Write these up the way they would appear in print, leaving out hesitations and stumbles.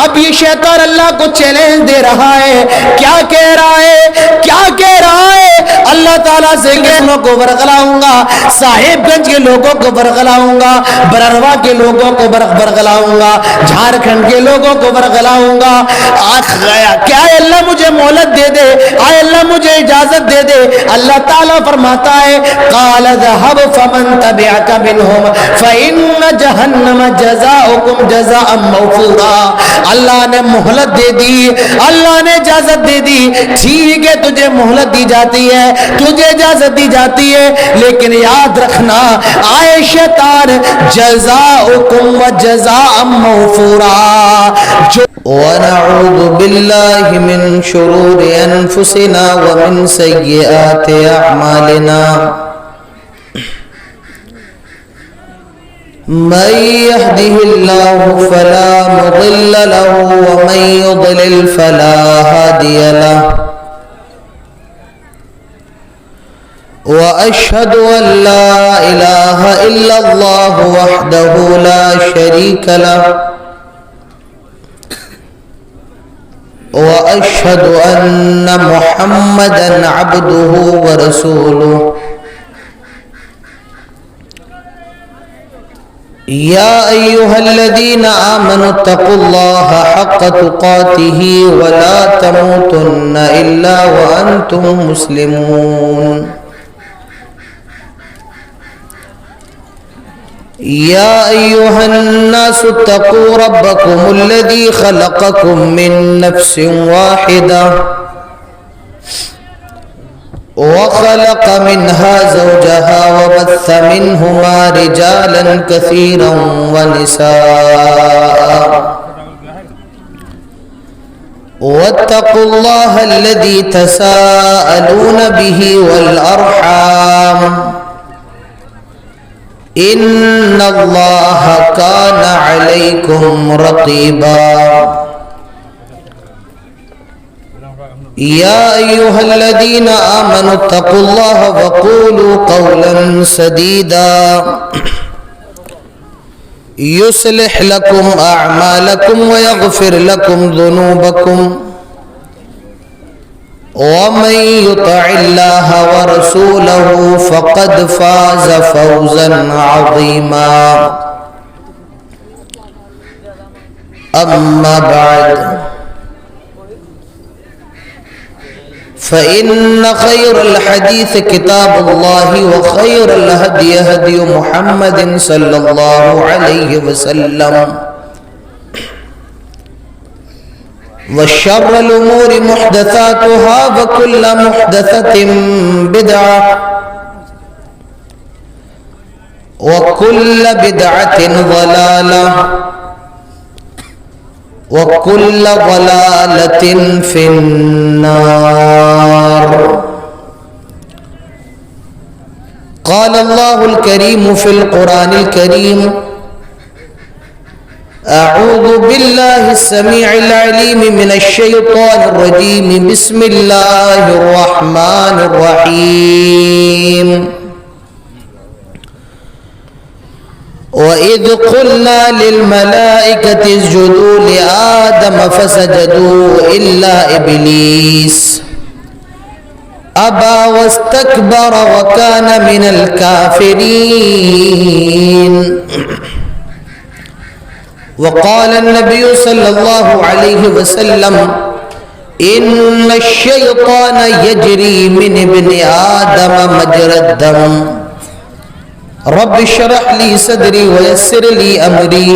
اب یہ شیطان اللہ کو چیلنج دے رہا ہے. کیا کہہ رہا ہے؟ کیا کہہ رہا ہے؟ اللہ تعالیٰ سے کہوں کو برگلاؤں گا, صاحب گنج کے لوگوں کو برگلاؤں گا, برروا کے لوگوں کو برگلاؤں گا, جھارکھنڈ کے لوگوں کو برگلاؤں گا. کیا اللہ مجھے مہلت دے دے, آئے اللہ مجھے اجازت دے دے. اللہ تعالیٰ فرماتا ہے قال ذهب فمن تبعك منهم فإن جہنم جزاؤكم جزاء موفورا. اللہ نے مہلت دے دی, اللہ نے اجازت دے دی. ٹھیک ہے تجھے مہلت دی جاتی ہے, تجھے اجازت دی جاتی ہے, لیکن یاد رکھنا آئے شیطان جزاؤكم وجزاء موفورا. ونعوذ بالله من شرور أنفسنا ومن سيئات أعمالنا من يهده الله فلا مضل له ومن يضلل فلا هادي له وأشهد أن لا إله إلا الله وحده لا شريك له وأشهد أن محمدًا عبده ورسوله. يا أيها الذين آمنوا اتقوا الله حق تقاته ولا تموتن إلا وأنتم مسلمون. يا أيها الناس اتقوا ربكم الذي خلقكم من نفس واحدة وخلق منها زوجها وبث منهما رجالا كثيرا ونساء واتقوا الله الذي تساءلون به والأرحام إن الله كان عليكم رقيبا. يا أيها الذين آمنوا اتقوا الله وقولوا قولا سديدا يصلح لكم أعمالكم ويغفر لكم ذنوبكم ومن يطع الله ورسوله فقد فاز فوزا عظيما. أما بعد فإن خير الحديث كتاب الله وخير الهدي هدي محمد صلى الله عليه وسلم وشر الأمور محدثاتها وكل محدثة بدعة وكل بدعة ضلالة وكل ضلالة في النار. قال الله الكريم في القرآن الكريم أعوذ بالله السميع العليم من الشيطان الرجيم بسم الله الرحمن الرحيم. وإذ قلنا للملائكة اسجدوا لآدم فسجدوا إلا إبليس أبى واستكبر وكان من الكافرين. وقال النبي صلى الله عليه وسلم إن الشيطان يجري من ابن آدم مجرى الدم. رب اشرح لي صدري ويسر لي أمري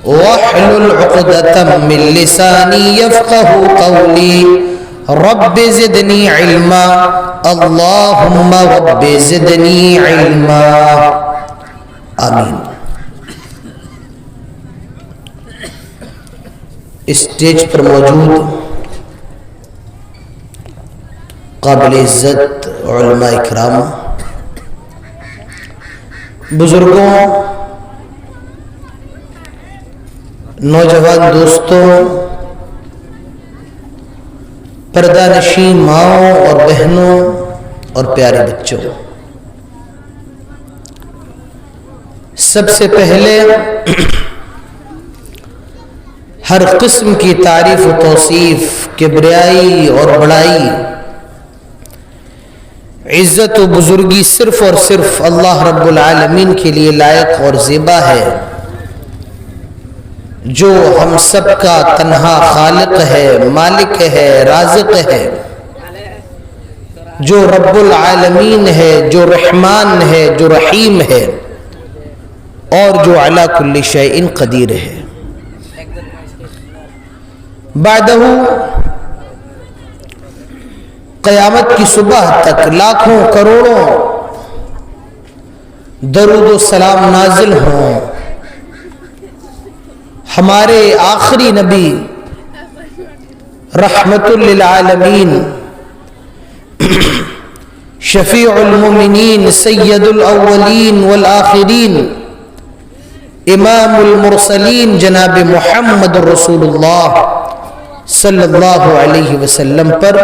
واحلل عقدة من لساني يفقه قولي. رب زدني علما اللهم رب زدني علما. آمین. اسٹیج پر موجود قابل عزت علماء اکرام، بزرگوں، نوجوان دوستوں، پردہ نشین ماؤں اور بہنوں اور پیارے بچوں، سب سے پہلے ہر قسم کی تعریف و توصیف، کبریائی اور بڑائی، عزت و بزرگی صرف اور صرف اللہ رب العالمین کے لیے لائق اور زیبا ہے، جو ہم سب کا تنہا خالق ہے، مالک ہے، رازق ہے، جو رب العالمین ہے، جو رحمان ہے، جو رحیم ہے، اور جو علی کل شیء قدیر ہے۔ بعدہ قیامت کی صبح تک لاکھوں کروڑوں درود و سلام نازل ہوں ہمارے آخری نبی رحمت للعالمین، شفیع المؤمنین، سید الاولین والآخرین، امام المرسلین جناب محمد رسول اللہ صلی اللہ علیہ وسلم پر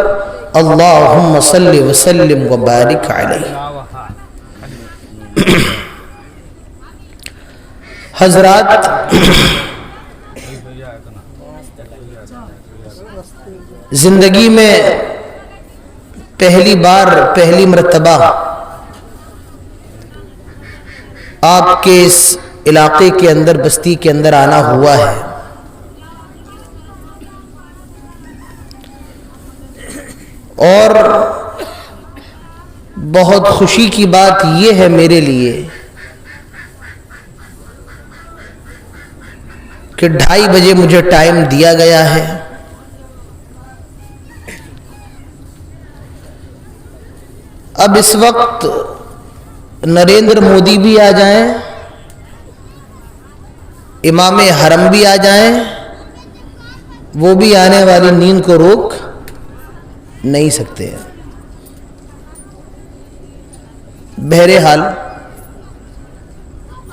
اللہم صلی وسلم وبارک علیہ۔ حضرات، زندگی میں پہلی مرتبہ آپ کے اس علاقے کے اندر، بستی کے اندر آنا ہوا ہے، اور بہت خوشی کی بات یہ ہے میرے لیے کہ 2:30 بجے مجھے ٹائم دیا گیا ہے۔ اب اس وقت نریندر مودی بھی آ جائیں، امام حرم بھی آ جائیں، وہ بھی آنے والی نیند کو روک نہیں سکتے۔ بہرحال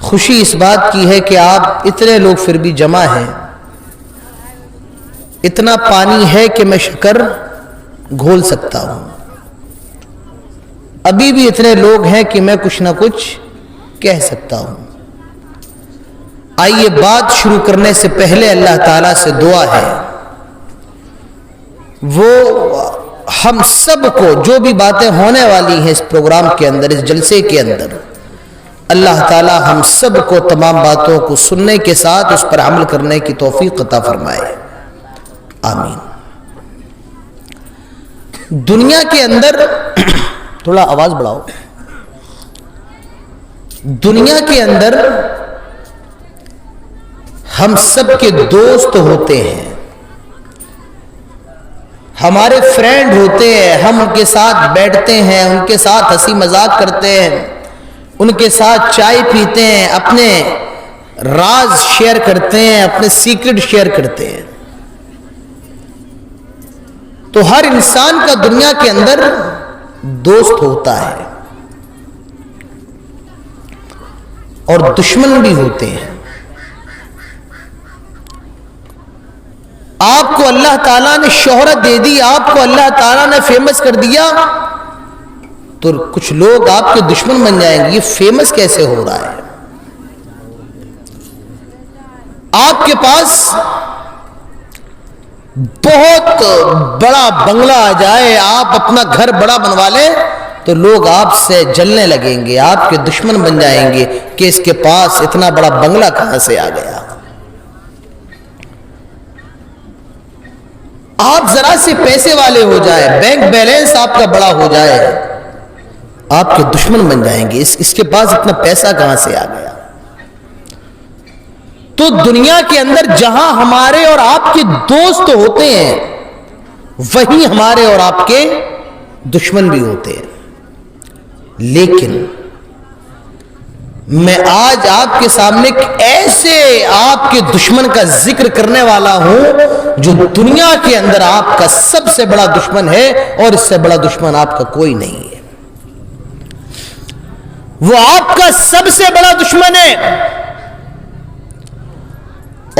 خوشی اس بات کی ہے کہ آپ اتنے لوگ پھر بھی جمع ہیں۔ اتنا پانی ہے کہ میں شکر گھول سکتا ہوں، ابھی بھی اتنے لوگ ہیں کہ میں کچھ نہ کچھ کہہ سکتا ہوں۔ آئیے بات شروع کرنے سے پہلے اللہ تعالیٰ سے دعا ہے وہ ہم سب کو جو بھی باتیں ہونے والی ہیں اس پروگرام کے اندر، اس جلسے کے اندر، اللہ تعالیٰ ہم سب کو تمام باتوں کو سننے کے ساتھ اس پر عمل کرنے کی توفیق عطا فرمائے، آمین۔ دنیا کے اندر تھوڑا آواز بڑھاؤ، دنیا کے اندر ہم سب کے دوست ہوتے ہیں، ہمارے فرینڈ ہوتے ہیں، ہم ان کے ساتھ بیٹھتے ہیں، ان کے ساتھ ہنسی مذاق کرتے ہیں، ان کے ساتھ چائے پیتے ہیں، اپنے راز شیئر کرتے ہیں، اپنے سیکرٹ شیئر کرتے ہیں۔ تو ہر انسان کا دنیا کے اندر دوست ہوتا ہے اور دشمن بھی ہوتے ہیں۔ آپ کو اللہ تعالیٰ نے شہرت دے دی، آپ کو اللہ تعالیٰ نے فیمس کر دیا، تو کچھ لوگ آپ کے دشمن بن جائیں گے۔ یہ فیمس کیسے ہو رہا ہے؟ آپ کے پاس بہت بڑا بنگلہ آ جائے، آپ اپنا گھر بڑا بنوا لیں، تو لوگ آپ سے جلنے لگیں گے، آپ کے دشمن بن جائیں گے کہ اس کے پاس اتنا بڑا بنگلہ کہاں سے آ گیا۔ آپ ذرا سے پیسے والے ہو جائے، بینک بیلنس آپ کا بڑا ہو جائے، آپ کے دشمن بن جائیں گے، اس کے پاس اتنا پیسہ کہاں سے آ گیا۔ تو دنیا کے اندر جہاں ہمارے اور آپ کے دوست ہوتے ہیں، وہیں ہمارے اور آپ کے دشمن بھی ہوتے ہیں۔ لیکن میں آج آپ کے سامنے ایسے آپ کے دشمن کا ذکر کرنے والا ہوں جو دنیا کے اندر آپ کا سب سے بڑا دشمن ہے، اور اس سے بڑا دشمن آپ کا کوئی نہیں ہے۔ وہ آپ کا سب سے بڑا دشمن ہے،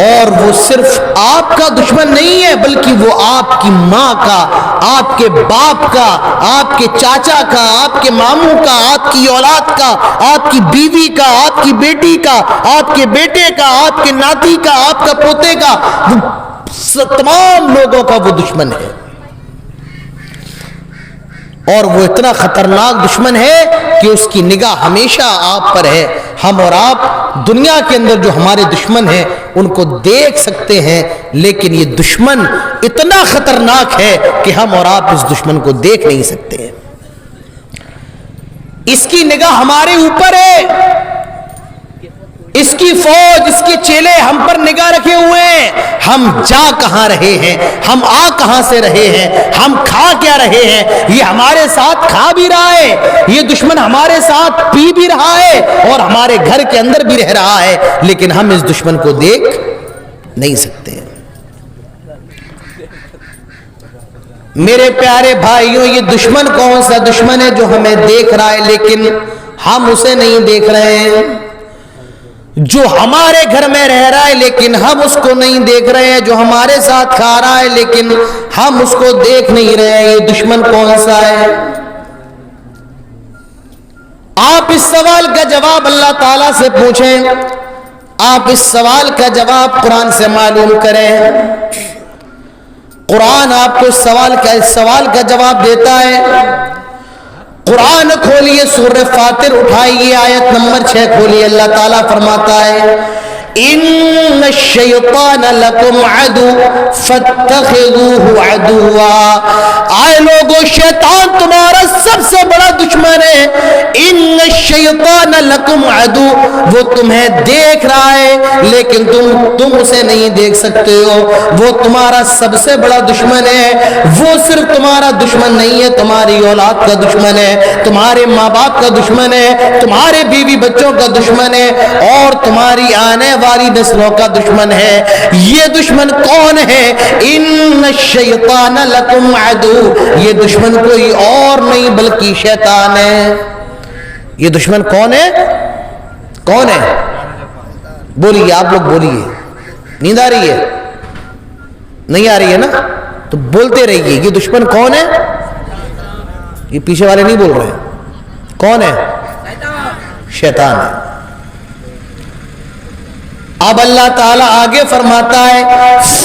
اور وہ صرف آپ کا دشمن نہیں ہے، بلکہ وہ آپ کی ماں کا، آپ کے باپ کا، آپ کے چاچا کا، آپ کے ماموں کا، آپ کی اولاد کا، آپ کی بیوی کا، آپ کی بیٹی کا، آپ کے بیٹے کا، آپ کے ناتی کا، آپ کا پوتے کا، وہ تمام لوگوں کا وہ دشمن ہے، اور وہ اتنا خطرناک دشمن ہے کہ اس کی نگاہ ہمیشہ آپ پر ہے۔ ہم اور آپ دنیا کے اندر جو ہمارے دشمن ہیں ان کو دیکھ سکتے ہیں، لیکن یہ دشمن اتنا خطرناک ہے کہ ہم اور آپ اس دشمن کو دیکھ نہیں سکتے ہیں۔ اس کی نگاہ ہمارے اوپر ہے، اس کی فوج، اس کے چیلے ہم پر نگاہ رکھے ہوئے ہیں۔ ہم جا کہاں رہے ہیں، ہم آ کہاں سے رہے ہیں، ہم کھا کیا رہے ہیں، یہ ہمارے ساتھ کھا بھی رہا ہے، یہ دشمن ہمارے ساتھ پی بھی رہا ہے اور ہمارے گھر کے اندر بھی رہ رہا ہے، لیکن ہم اس دشمن کو دیکھ نہیں سکتے۔ میرے پیارے بھائیوں، یہ دشمن کون سا دشمن ہے جو ہمیں دیکھ رہا ہے لیکن ہم اسے نہیں دیکھ رہے ہیں؟ جو ہمارے گھر میں رہ رہا ہے لیکن ہم اس کو نہیں دیکھ رہے ہیں، جو ہمارے ساتھ کھا رہا ہے لیکن ہم اس کو دیکھ نہیں رہے ہیں، یہ دشمن کون سا ہے؟ آپ اس سوال کا جواب اللہ تعالیٰ سے پوچھیں، آپ اس سوال کا جواب قرآن سے معلوم کریں۔ قرآن آپ کو اس سوال کا جواب دیتا ہے۔ قرآن کھولیے، سورہ فاطر اٹھائیے، آیت نمبر 6 کھولیے، اللہ تعالیٰ فرماتا ہے ان الشیطان لکم عدو فاتخذوہ عدوا۔ آئے لوگو، شیطان تمہارا سب سے بڑا دشمن ہے۔ ان الشیطان لکم عدو، وہ تمہیں دیکھ رہا ہے لیکن تم اسے نہیں دیکھ سکتے ہو۔ وہ تمہارا سب سے بڑا دشمن ہے۔ وہ صرف تمہارا دشمن نہیں ہے، تمہاری اولاد کا دشمن ہے، تمہارے ماں باپ کا دشمن ہے، تمہارے بیوی بچوں کا دشمن ہے، اور تمہاری آنے والی نسلوں کا دشمن ہے۔ یہ دشمن کون ہے؟ ان الشیطان لکم عدو، یہ دشمن کوئی اور نہیں بلکہ شیطان ہے۔ یہ دشمن کون ہے؟ کون ہے؟ بولیے، آپ لوگ بولیے۔ نیند آ رہی ہے؟ نہیں آ رہی ہے نا؟ تو بولتے رہیے، یہ دشمن کون ہے؟ یہ پیچھے والے نہیں بول رہے، کون ہے؟ شیطان ہے۔ اب اللہ تعالیٰ آگے فرماتا ہے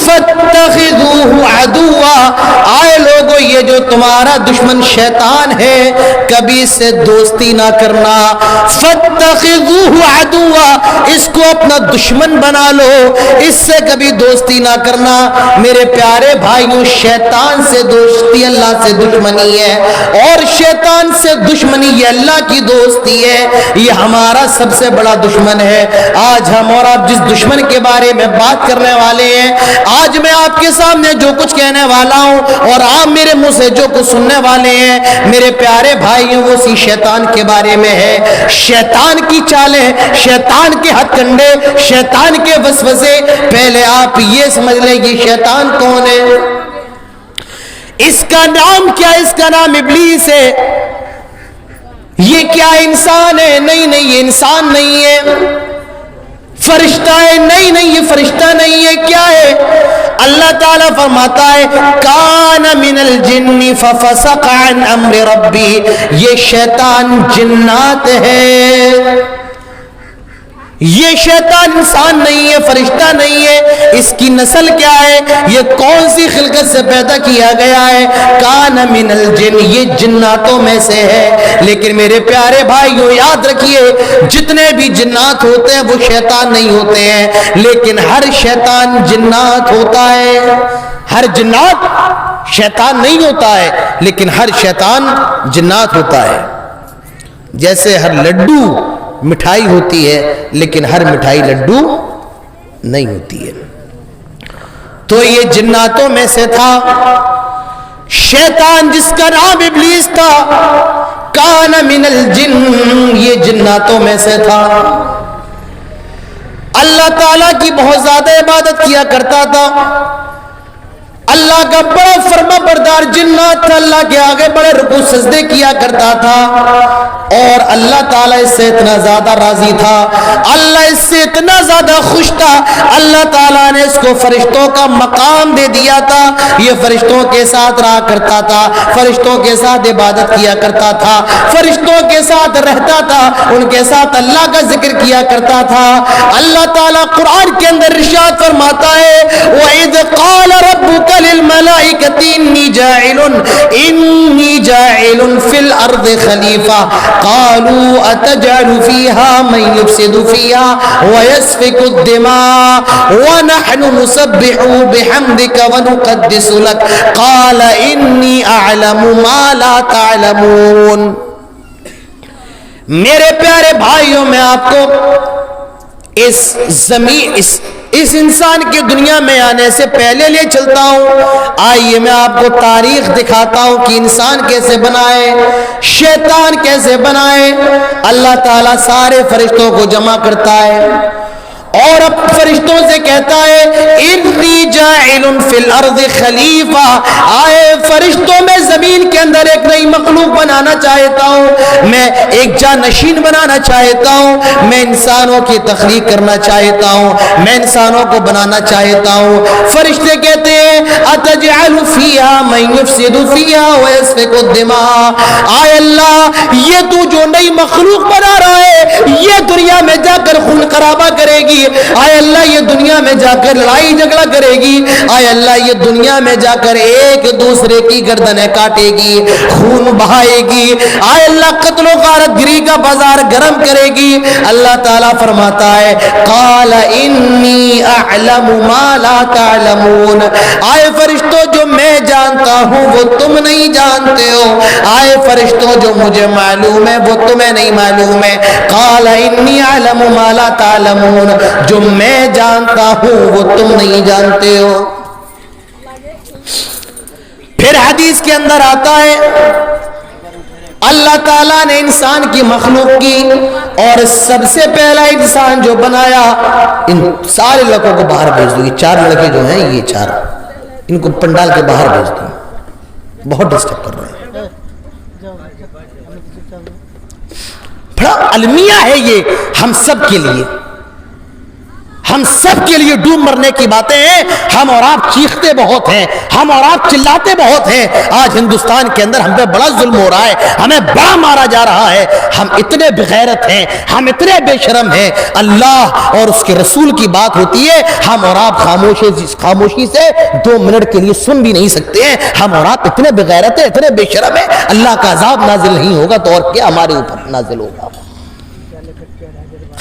فَاتَّخِذُوهُ عَدُوًا۔ آئے لوگو، یہ جو تمہارا دشمن شیطان ہے کبھی اس سے دوستی نہ کرنا۔ فَاتَّخِذُوهُ عَدُوًا، اس کو اپنا دشمن بنا لو، اس سے کبھی دوستی نہ کرنا۔ میرے پیارے بھائیوں، شیطان سے دوستی اللہ سے دشمنی ہے، اور شیطان سے دشمنی یہ اللہ کی دوستی ہے۔ یہ ہمارا سب سے بڑا دشمن ہے۔ آج ہم اور آپ جس دشمن کے بارے میں بات کرنے والے ہیں، آج میں آپ کے سامنے جو کچھ کہنے والا ہوں اور آپ میرے منہ سے جو کچھ سننے والے ہیں، میرے پیارے بھائیوں، وہ اسی شیطان کے بارے میں ہے۔ شیطان کی چالیں، شیطان کے ہتھ کنڈے، شیطان کے وسوسے۔ پہلے آپ یہ سمجھ لیں کہ شیطان کون ہے۔ اس کا نام کیا؟ اس کا نام ابلیس ہے۔ یہ کیا انسان ہے؟ نہیں، یہ انسان نہیں ہے۔ فرشتہ ہے؟ نہیں، یہ فرشتہ نہیں ہے۔ کیا ہے؟ اللہ تعالیٰ فرماتا ہے کان من الجن ففسق عن امر ربی، یہ شیطان جنات ہے۔ یہ شیطان انسان نہیں ہے، فرشتہ نہیں ہے۔ اس کی نسل کیا ہے؟ یہ کون سی خلقت سے پیدا کیا گیا ہے؟ کان من الجن، یہ جناتوں میں سے ہے۔ لیکن میرے پیارے بھائیو، یاد رکھیے، جتنے بھی جنات ہوتے ہیں وہ شیطان نہیں ہوتے ہیں، لیکن ہر شیطان جنات ہوتا ہے۔ ہر جنات شیطان نہیں ہوتا ہے، لیکن ہر شیطان جنات ہوتا ہے۔ جیسے ہر لڈو مٹھائی ہوتی ہے لیکن ہر مٹھائی لڈو نہیں ہوتی ہے۔ تو یہ جناتوں میں سے تھا شیطان، جس کا نام ابلیس تھا۔ کان من الجن، یہ جناتوں میں سے تھا۔ اللہ تعالیٰ کی بہت زیادہ عبادت کیا کرتا تھا۔ اللہ کا بڑا فرما بردار جنات تھا، اللہ کے آگے بڑے رکوع سجدے کیا کرتا تھا، اور اللہ تعالیٰ اس سے اتنا زیادہ راضی تھا، اللہ اس سے اتنا زیادہ خوش تھا، اللہ تعالیٰ نے اس کو فرشتوں کا مقام دے دیا تھا۔ یہ فرشتوں کے ساتھ رہا کرتا تھا، فرشتوں کے ساتھ عبادت کیا کرتا تھا، فرشتوں کے ساتھ رہتا تھا، ان کے ساتھ اللہ کا ذکر کیا کرتا تھا۔ اللہ تعالیٰ قرآن کے اندر ارشاد فرماتا ہے وَإِذْ قَالَ ربی انی جاعل فی الارض خلیفہ قالوا اتجعل فیہا من یفسد فیہا ویسفک الدماء ونحن نسبح بحمدک ونقدس لک قال انی اعلم ما لا تعلمون۔ میرے پیارے بھائیوں، میں آپ کو اس انسان کی دنیا میں آنے سے پہلے لے چلتا ہوں۔ آئیے میں آپ کو تاریخ دکھاتا ہوں کہ انسان کیسے بنائے، شیطان کیسے بنائے۔ اللہ تعالیٰ سارے فرشتوں کو جمع کرتا ہے اور اب فرشتوں سے کہتا ہے انی جاعل فی الارض خلیفہ، آئے فرشتوں میں زمین کے اندر ایک نئی مخلوق بنانا چاہتا ہوں، میں ایک جانشین بنانا چاہتا ہوں، میں انسانوں کی تخلیق کرنا چاہتا ہوں، میں انسانوں کو بنانا چاہتا ہوں۔ فرشتے کہتے ہیں اتجعل فیہا من یفسد فیہا ویسفک الدماء، آئے اللہ یہ تو جو نئی مخلوق بنا رہا ہے یہ دنیا میں جا کر خون خرابہ کرے گی، آئے اللہ یہ دنیا میں جا کر لڑائی جھگڑا کرے گی، آئے اللہ یہ دنیا میں جا کر ایک دوسرے کی گردنیں کاٹے گی، خون بہائے گی، آئے اللہ قتل و غارت گری کا بازار گرم کرے گی۔ اللہ تعالیٰ فرماتا ہے قال انی اعلم ما لا تعلمون، آئے فرشتوں جو میں جانتا ہوں وہ تم نہیں جانتے ہو، آئے فرشتوں جو مجھے معلوم ہے وہ تمہیں نہیں معلوم ہے۔ قال انی اعلم ما لا تعلمون، جو میں جانتا ہوں وہ تم نہیں جانتے ہو۔ پھر حدیث کے اندر آتا ہے اللہ تعالیٰ نے انسان کی مخلوق کی اور سب سے پہلا انسان جو بنایا، ان سارے لڑکوں کو باہر بھیج دو، یہ 4 لڑکے جو ہیں یہ 4 ان کو پنڈال کے باہر بھیج دو، بہت ڈسٹرب کر رہے ہیں۔ بڑا المیہ ہے یہ ہم سب کے لیے، ہم سب کے لیے ڈوب مرنے کی باتیں ہیں۔ ہم اور آپ چیختے بہت ہیں، ہم اور آپ چلاتے بہت ہیں۔ آج ہندوستان کے اندر ہم پہ بڑا ظلم ہو رہا ہے، ہمیں بڑا مارا جا رہا ہے، ہم اتنے بغیرت ہیں، ہم اتنے بے شرم ہیں۔ اللہ اور اس کے رسول کی بات ہوتی ہے، ہم اور آپ خاموشی سے 2 منٹ کے لیے سن بھی نہیں سکتے ہیں۔ ہم اور آپ اتنے بغیرت ہیں، اتنے بے شرم ہیں۔ اللہ کا عذاب نازل نہیں ہوگا تو اور کیا ہمارے اوپر نازل ہوگا؟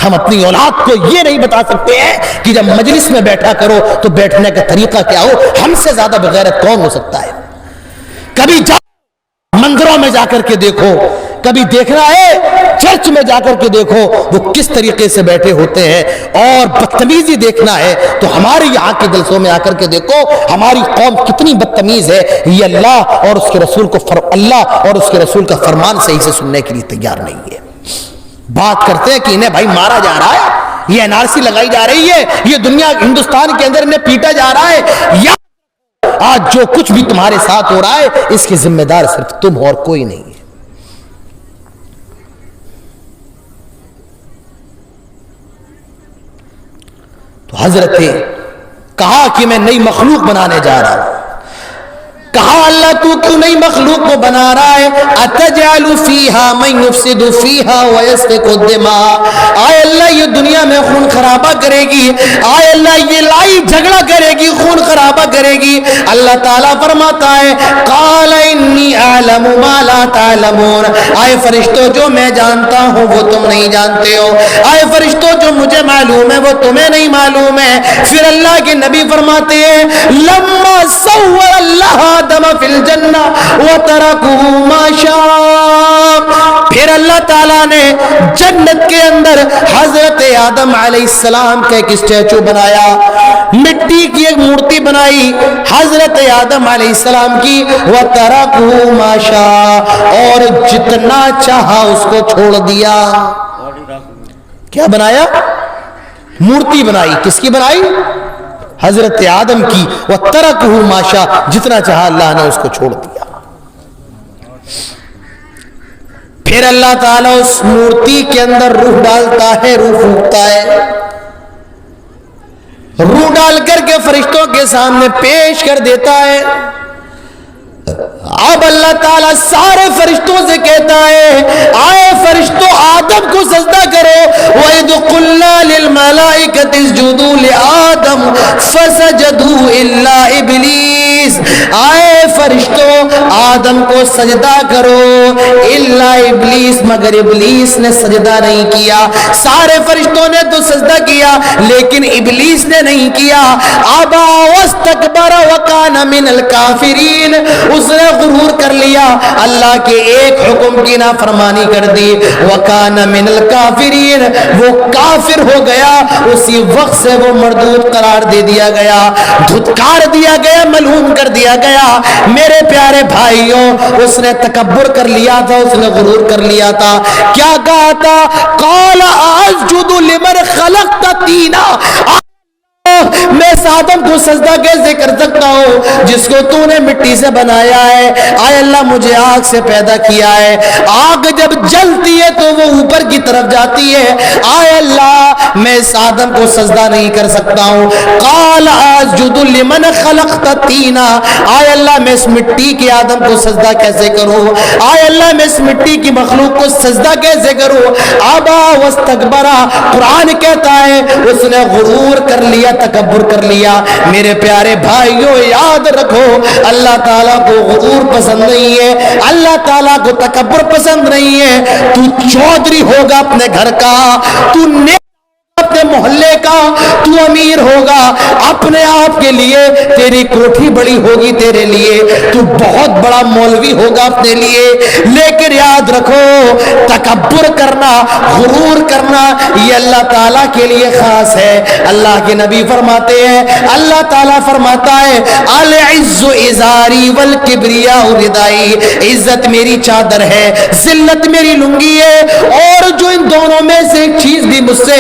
ہم اپنی اولاد کو یہ نہیں بتا سکتے ہیں کہ جب مجلس میں بیٹھا کرو تو بیٹھنے کا طریقہ کیا ہو۔ ہم سے زیادہ بغیرت کون ہو سکتا ہے؟ کبھی مندروں میں جا کر کے دیکھو، کبھی دیکھنا ہے چرچ میں جا کر کے دیکھو وہ کس طریقے سے بیٹھے ہوتے ہیں، اور بدتمیزی دیکھنا ہے تو ہمارے یہاں کے جلسوں میں آ کر کے دیکھو ہماری قوم کتنی بدتمیز ہے۔ یہ اللہ اور اس کے رسول کا فرمان صحیح سے سننے کے لیے تیار نہیں ہے۔ بات کرتے ہیں کہ انہیں بھائی مارا جا رہا ہے، یہ NRC لگائی جا رہی ہے، یہ دنیا ہندوستان کے اندر انہیں پیٹا جا رہا ہے، یا آج جو کچھ بھی تمہارے ساتھ ہو رہا ہے اس کے ذمہ دار صرف تم اور کوئی نہیں ہے۔ تو حضرت کہا کہ میں نئی مخلوق بنانے جا رہا ہوں۔ کہا اللہ تو کیوں نئی مخلوق کو بنا رہا ہے؟ اتجعل فیہا من یفسد فیہا ویسفک الدماء، آئے اللہ یہ دنیا میں خون خرابہ کرے گی، آئے اللہ یہ لڑائی جھگڑا کرے گی، خون خرابہ کرے گی۔ اللہ تعالیٰ فرماتا ہے قال انی اعلم ما لا تعلمون، آئے فرشتوں جو میں جانتا ہوں وہ تم نہیں جانتے ہو، آئے فرشتوں جو مجھے معلوم ہے وہ تمہیں نہیں معلوم ہے۔ پھر اللہ کے نبی فرماتے ہیں لما صور اللہ آدم فی الجنہ وترکہ ما شاء، پھر اللہ تعالیٰ نے جنت کے اندر حضرت آدم علیہ السلام کا ایک اسٹیچو بنایا، مٹی کی ایک مورتی بنائی حضرت آدم علیہ السلام کی، وترکہ ما شاء، اور جتنا چاہا اس کو چھوڑ دیا۔ کیا بنایا؟ مورتی بنائی، کس کی بنائی؟ حضرت آدم کی، وَتَرَكُهُ مَا شَاءَ، جتنا چاہا اللہ نے اس کو چھوڑ دیا۔ پھر اللہ تعالیٰ اس مورتی کے اندر روح ڈالتا ہے، روح پھونکتا ہے، روح ڈال کر کے فرشتوں کے سامنے پیش کر دیتا ہے۔ اب اللہ تعالیٰ سارے فرشتوں سے کہتا ہے آئے فرشتوں آدم کو سجدہ کرو، وَإِذْ قُلْنَا لِلْمَلَائِكَةِ اسْجُدُوا لِآدَمَ فَسَجَدُوا إِلَّا إِبْلِيسَ، آئے فرشتوں آدم کو سجدہ کرو الا ابلیس، مگر ابلیس نے سجدہ نہیں کیا۔ سارے فرشتوں نے تو سجدہ کیا لیکن ابلیس نے نہیں کیا۔ ابا واستکبر وکان من الکافرین، اس نے غرور کر لیا، اللہ کے ایک حکم کی نافرمانی کر دی، وکان من الکافرین، وہ کافر ہو گیا، اسی وقت سے وہ مردود قرار دے دیا گیا، دھتکار دیا گیا، ملعون کر دیا گیا۔ میرے پیارے بھائیوں، اس نے تکبر کر لیا تھا، اس نے غرور کر لیا تھا۔ کیا کہا تھا؟ قال اسجد لمن خلقت طینا، میں اس آدم کو سجدہ کیسے کر سکتا ہوں جس کو تو نے مٹی سے بنایا ہے؟ آئے اللہ مجھے آگ سے پیدا کیا ہے، آگ جب جلتی ہے تو وہ اوپر کی طرف جاتی ہے، آئے اللہ میں اس آدم کو سجدہ نہیں کر سکتا ہوں۔ قال اسجد لمن خلقت طینا، آئے اللہ میں اس مٹی کے آدم کو سجدہ کیسے کروں؟ آئے اللہ میں اس مٹی کی مخلوق کو سجدہ کیسے کروں؟ ابا واستکبر، قرآن کہتا ہے اس نے غرور کر لیا، تکبر کر لیا۔ میرے پیارے بھائیوں یاد رکھو، اللہ تعالیٰ کو غرور پسند نہیں ہے، اللہ تعالیٰ کو تکبر پسند نہیں ہے۔ تو چودھری ہوگا اپنے گھر کا، تو اپنے محلے کا، تو امیر ہوگا اپنے آپ کے لیے، تیری کوٹھی بڑی ہوگی تیرے لیے، تو بہت بڑا مولوی ہوگا اپنے لیے، لیکن یاد رکھو تکبر کرنا، غرور کرنا یہ اللہ تعالیٰ کے لیے خاص ہے۔ اللہ کے نبی فرماتے ہیں، اللہ تعالیٰ فرماتا ہے العز ازاری والکبریاء ردائی، عزت میری چادر ہے، ذلت میری لنگی ہے، اور جو ان دونوں میں سے ایک چیز بھی مجھ سے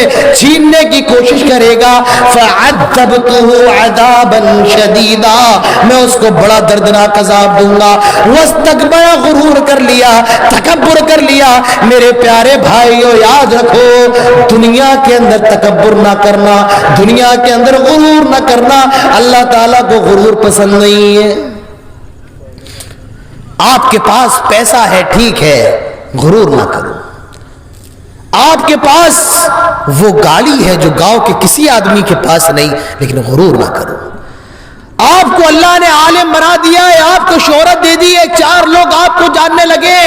چھیننے کی کوشش کرے گا فَعَذَّبْتُهُ عَذَابًا شَدِيدًا، میں اس کو بڑا دردناک عذاب دوں گا۔ وَاسْتَكْبَرَ، غرور کر لیا، تکبر کر لیا۔ میرے پیارے بھائیو یاد رکھو، دنیا کے اندر تکبر نہ کرنا، دنیا کے اندر غرور نہ کرنا، اللہ تعالیٰ کو غرور پسند نہیں ہے۔ آپ کے پاس پیسہ ہے ٹھیک ہے، غرور نہ کرو۔ آپ کے پاس وہ گاڑی ہے جو گاؤں کے کسی آدمی کے پاس نہیں، لیکن غرور نہ کرو۔ آپ کو اللہ نے عالم بنا دیا ہے، آپ کو شہرت دے دی ہے، 4 لوگ آپ کو جاننے لگے،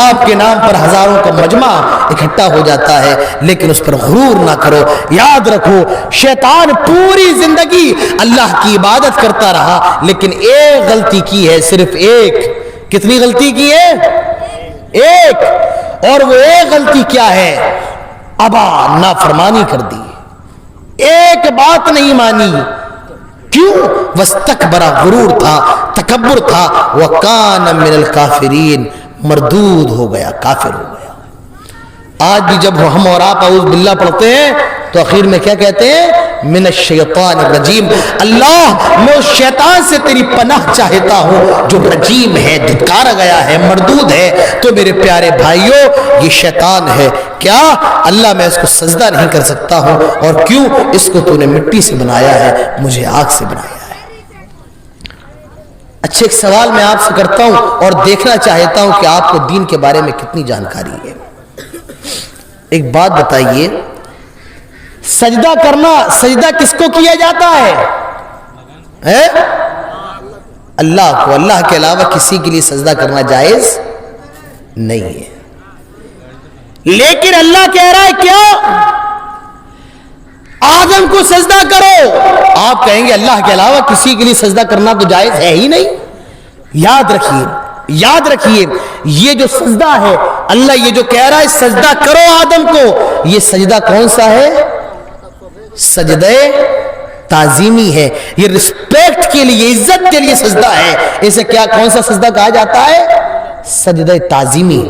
آپ کے نام پر ہزاروں کا مجمع اکٹھا ہو جاتا ہے، لیکن اس پر غرور نہ کرو۔ یاد رکھو شیطان پوری زندگی اللہ کی عبادت کرتا رہا، لیکن ایک غلطی کی ہے، صرف ایک۔ کتنی غلطی کی ہے؟ ایک۔ اور وہ ایک غلطی کیا ہے؟ ابا، نافرمانی کر دی، ایک بات نہیں مانی۔ کیوں؟ واستکبر، غرور تھا، تکبر تھا، وکان من الکافرین، مردود ہو گیا، کافر ہو گیا۔ آج بھی جب ہم اور آپ اعوذ باللہ پڑھتے ہیں تو اخیر میں کیا کہتے ہیں؟ من الشیطان الرجیم، اللہ میں اس شیطان سے تیری پناہ چاہتا ہوں جو رجیم ہے، دھتکارا گیا ہے، مردود ہے۔ تو میرے پیارے بھائیوں یہ شیطان ہے۔ کیا؟ اللہ میں اس کو سجدہ نہیں کر سکتا ہوں، اور کیوں؟ اس کو تو نے مٹی سے بنایا ہے، مجھے آگ سے بنایا ہے۔ اچھا ایک سوال میں آپ سے کرتا ہوں اور دیکھنا چاہتا ہوں کہ آپ کو دین کے بارے میں کتنی جانکاری ہے۔ ایک بات بتائیے، سجدہ کرنا، سجدہ کس کو کیا جاتا ہے؟ اللہ کو۔ اللہ کے علاوہ کسی کے لیے سجدہ کرنا جائز نہیں ہے، لیکن اللہ کہہ رہا ہے کیا؟ آدم کو سجدہ کرو۔ آپ کہیں گے اللہ کے علاوہ کسی کے لیے سجدہ کرنا تو جائز ہے ہی نہیں۔ یاد رکھیے، یاد رکھیے، یہ جو سجدہ ہے، اللہ یہ جو کہہ رہا ہے سجدہ کرو آدم کو، یہ سجدہ کون سا ہے؟ سجدہ تعظیمی ہے، یہ رسپیکٹ کے لیے، عزت کے لیے سجدہ ہے۔ اسے کیا، کون سا سجدہ کہا جاتا ہے؟ سجدہ تعظیمی۔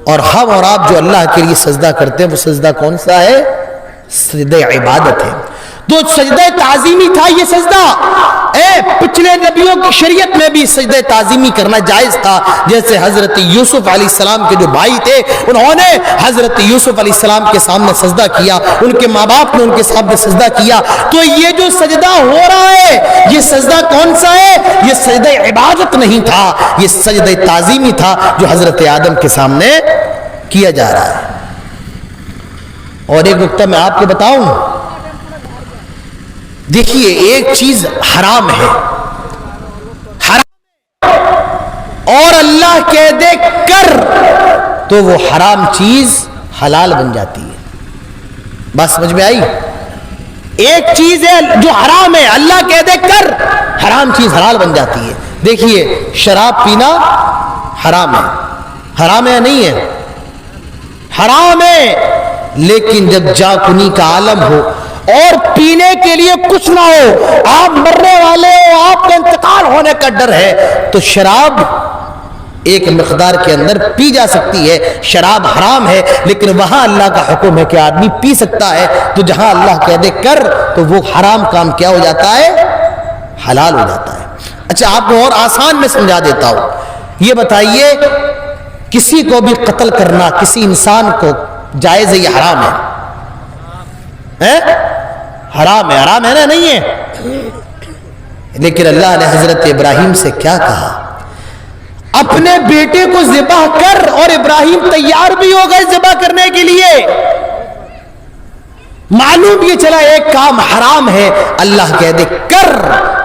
اور ہم اور آپ جو اللہ کے لیے سجدہ کرتے ہیں وہ سجدہ کون سا ہے؟ سجدہ عبادت ہے۔ تو سجدہ تعظیمی تھا یہ سجدہ۔ پچھلے نبیوں کی شریعت میں بھی سجدہ تعظیمی کرنا جائز تھا، جیسے حضرت یوسف علیہ السلام کے جو بھائی تھے انہوں نے حضرت یوسف علیہ السلام کے سامنے سجدہ کیا، ان کے ماں باپ نے ان کے سامنے سجدہ کیا۔ تو یہ جو سجدہ ہو رہا ہے یہ سجدہ کون سا ہے؟ یہ سجدہ عبادت نہیں تھا، یہ سجدہ تعظیمی تھا جو حضرت آدم کے سامنے کیا جا رہا ہے۔ اور ایک نکتہ میں آپ کو بتاؤں، دیکھیے ایک چیز حرام ہے، حرام اللہ کہہ دے کر تو وہ حرام چیز حلال بن جاتی ہے. بات سمجھ میں آئی؟ ایک چیز ہے جو حرام ہے، اللہ کہہ دے کر، حرام چیز حلال بن جاتی ہے. دیکھیے شراب پینا حرام ہے، حرام ہے یا نہیں ہے؟ حرام ہے. لیکن جب جاکنی کا عالم ہو اور پینے کے لیے کچھ نہ ہو، آپ مرنے والے ہو، آپ کا انتقال ہونے کا ڈر ہے، تو شراب ایک مقدار کے اندر پی جا سکتی ہے. شراب حرام ہے لیکن وہاں اللہ کا حکم ہے کہ آدمی پی سکتا ہے. تو جہاں اللہ کہہ دے کر تو وہ حرام کام کیا ہو جاتا ہے؟ حلال ہو جاتا ہے. اچھا آپ کو اور آسان میں سمجھا دیتا ہوں. یہ بتائیے کسی کو بھی قتل کرنا کسی انسان کو جائز ہے یا حرام ہے؟ حرام ہے. حرام ہے نا؟ نہیں ہے. لیکن اللہ نے حضرت ابراہیم سے کیا کہا؟ اپنے بیٹے کو ذبح کر، اور ابراہیم تیار بھی ہو گئے ذبح کرنے کے لیے. معلوم یہ چلا ایک کام حرام ہے، اللہ کہہ دے کر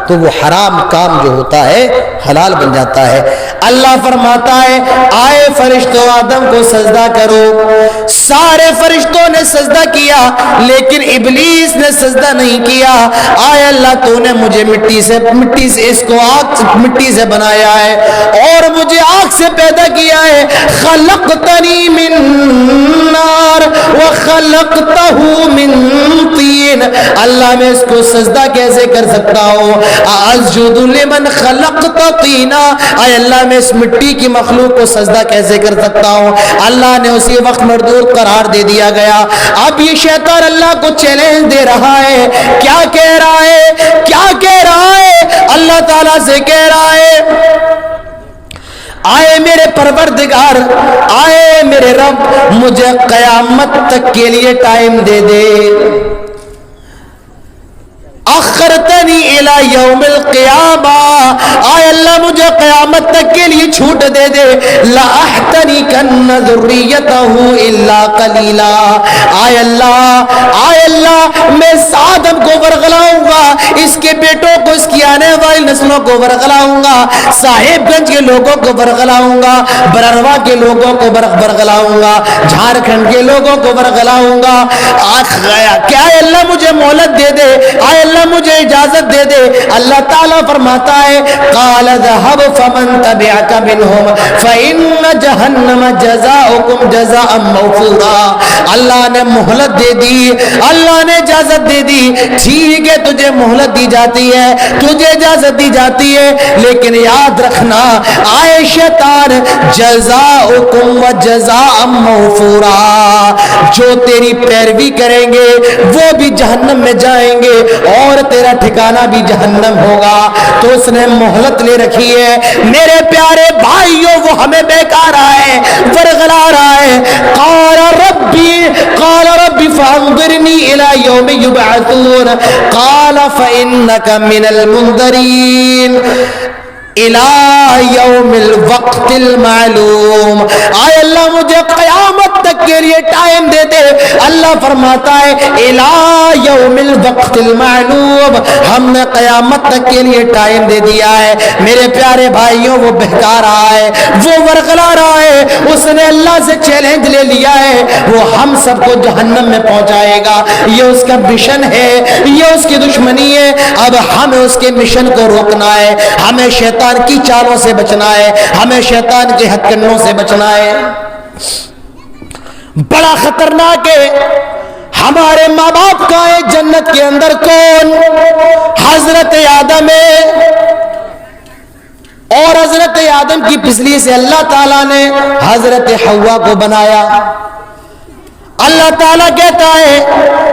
تو وہ حرام کام جو ہوتا ہے حلال بن جاتا ہے. اللہ فرماتا ہے آئے فرشتوں آدم کو سجدہ کرو. سارے فرشتوں نے سجدہ کیا لیکن ابلیس نے سجدہ نہیں کیا. آئے اللہ تو نے مجھے مٹی سے اس کو مٹی سے بنایا ہے اور مجھے آگ سے پیدا کیا ہے. خلقتنی من نار وخلقتہ من طین. اللہ میں اس کو سجدہ کیسے کر سکتا ہوں؟ اسجد لمن خلقت طینا. اے اللہ میں اس مٹی کی مخلوق کو سجدہ کیسے کر سکتا ہوں؟ اللہ نے اسی وقت مردود قرار دے دیا گیا. اب یہ شیطان اللہ کو چیلنج دے رہا ہے. کیا کہہ رہا ہے؟ کیا کہہ رہا ہے؟ اللہ تعالیٰ سے کہہ رہا ہے آئے میرے پروردگار، آئے میرے رب، مجھے قیامت تک کے لیے ٹائم دے دے. اخرتنی الی یوم القیامہ، آئے اللہ مجھے قیامت تک کے لیے چھوٹ دے دے. لَأَحْتَنِكَنَّ ذُرِّيَّتَهُ إِلَّا قَلِيلًا. آئے اللہ میں اس آدم کو ورغلاؤں گا، اس کے بیٹوں کو، اس کی آنے والی نسلوں کو ورغلاؤں گا، صاحب گنج کے لوگوں کو ورغلاؤں گا، برروا کے لوگوں کو ورغلاؤں گا، جھارکھنڈ کے لوگوں کو ورغلاؤں گا. کیا اللہ مجھے مہلت دے دے، آئے اللہ مجھے اجازت دے دے. اللہ تعالیٰ فرماتا ہے قال ذهب فمن تبعك منهم فإن جہنم جزاؤكم جزاء موفورا. اللہ نے مہلت دے دی، اللہ نے اجازت دے دی. ٹھیک ہے تجھے مہلت دی جاتی ہے، تجھے اجازت دی جاتی ہے، لیکن یاد رکھنا آئے شیطان جزاؤكم وجزاء موفورا. جو تیری پیروی کریں گے وہ بھی جہنم میں جائیں گے اور تیرا ٹھکانہ بھی جہنم ہوگا. تو اس نے مہلت لے رکھی ہے. میرے پیارے بھائیوں وہ ہمیں بیکار آئے ورغلا رہا ہے. قال ربی فانظرنی الی یوم یبعثون قال فإنک من المنذرین الى یوم الوقت المعلوم. آئے اللہ مجھے قیامت تک کے لیے ٹائم دے دے. اللہ فرماتا ہے الى یوم الوقت المعلوم، ہم نے قیامت تک کے لیے ٹائم دے دیا ہے. میرے پیارے بھائیوں وہ بہکا رہا ہے، وہ ورغلا رہا ہے، اس نے اللہ سے چیلنج لے لیا ہے، وہ ہم سب کو جہنم میں پہنچائے گا. یہ اس کا مشن ہے، یہ اس کی دشمنی ہے. اب ہمیں اس کے مشن کو روکنا ہے، ہمیں شیطان کی چالوں سے بچنا ہے، ہمیں شیطان کے ہتھکنڈوں سے بچنا ہے. بڑا خطرناک ہے. ہمارے ماں باپ کا ہے جنت کے اندر کون؟ حضرت آدم ہے. اور حضرت آدم کی پسلی سے اللہ تعالیٰ نے حضرت حوا کو بنایا. اللہ تعالیٰ کہتا ہے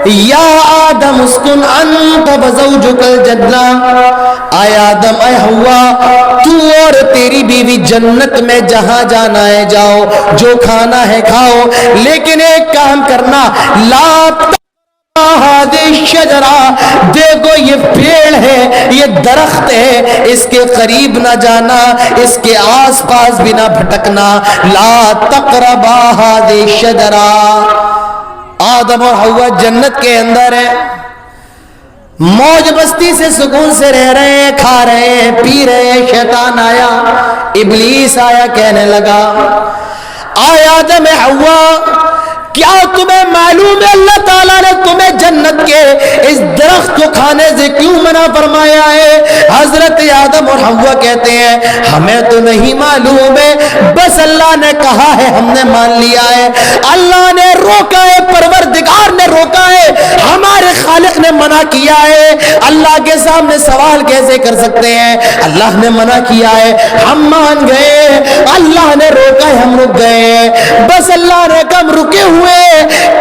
یا آدم اسکن انت وزوجک الجنہ. اے آدم، اے حوا، تو اور تیری بیوی جنت میں جہاں جانا ہے جاؤ، جو کھانا ہے کھاؤ، لیکن ایک کام کرنا، لا شجرا، دیکھو یہ پیڑ ہے، یہ درخت ہے، اس کے قریب نہ جانا، اس کے آس پاس بھی نہ بھٹکنا. لا تقربا هذه الشجرہ. آدم اور حوا جنت کے اندر ہے، موج مستی سے سکون سے رہ رہے ہیں، کھا رہے ہیں، پی رہے ہیں. شیطان آیا، ابلیس آیا کہنے لگا آئے آدم حوا کیا تمہیں معلوم ہے اللہ تعالیٰ نے تمہیں جنت کے اس درخت کو کھانے سے کیوں منع فرمایا ہے؟ حضرت آدم اور حوا کہتے ہیں ہمیں تو نہیں معلوم ہے، بس اللہ نے کہا ہے ہم نے مان لیا ہے، اللہ نے روکا ہے، پروردگار نے روکا ہے، ہمارے خالق نے منع کیا ہے، اللہ کے سامنے سوال کیسے کر سکتے ہیں؟ اللہ نے منع کیا ہے، ہم مان گئے، اللہ نے روکا ہے، ہم رک گئے، بس اللہ نے کم رکے ہوئے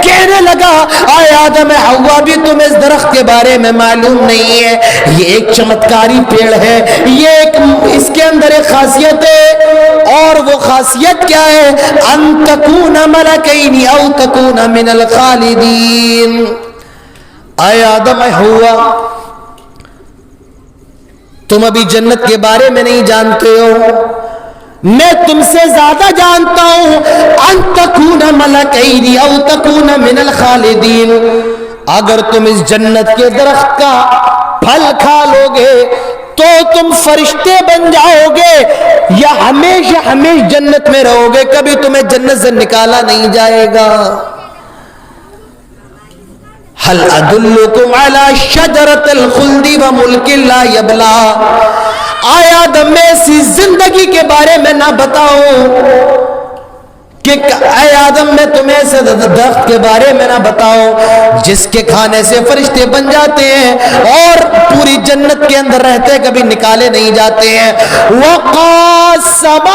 کہنے لگا آئے آدم حوا بھی تم اس درخت کے بارے میں معلوم نہیں ہے، یہ ایک چمتکاری پیڑ ہے، یہ ایک اس کے اندر ایک خاصیت ہے، اور وہ خاصیت کیا ہے؟ ان تکون ملکین او تکون من الخالدین۔ آئے آدم حوا تم ابھی جنت کے بارے میں نہیں جانتے ہو، میں تم سے زیادہ جانتا ہوں، ان تکون ملکین او تکون من الخالدین، اگر تم اس جنت کے درخت کا پھل کھا لو گے تو تم فرشتے بن جاؤ گے یا ہمیشہ ہمیشہ جنت میں رہو گے، کبھی تمہیں جنت سے نکالا نہیں جائے گا۔ هل ادلکم علی شجرۃ الخلد وملک لا یبلا، آیا دم میں ایسی زندگی کے بارے میں نہ بتاؤں کہ اے آدم میں تمہیں ایسے درخت کے بارے میں نہ بتاؤں جس کے کھانے سے فرشتے بن جاتے ہیں اور پوری جنت کے اندر رہتے کبھی نکالے نہیں جاتے ہیں۔ وَقَاسَمَهُمَا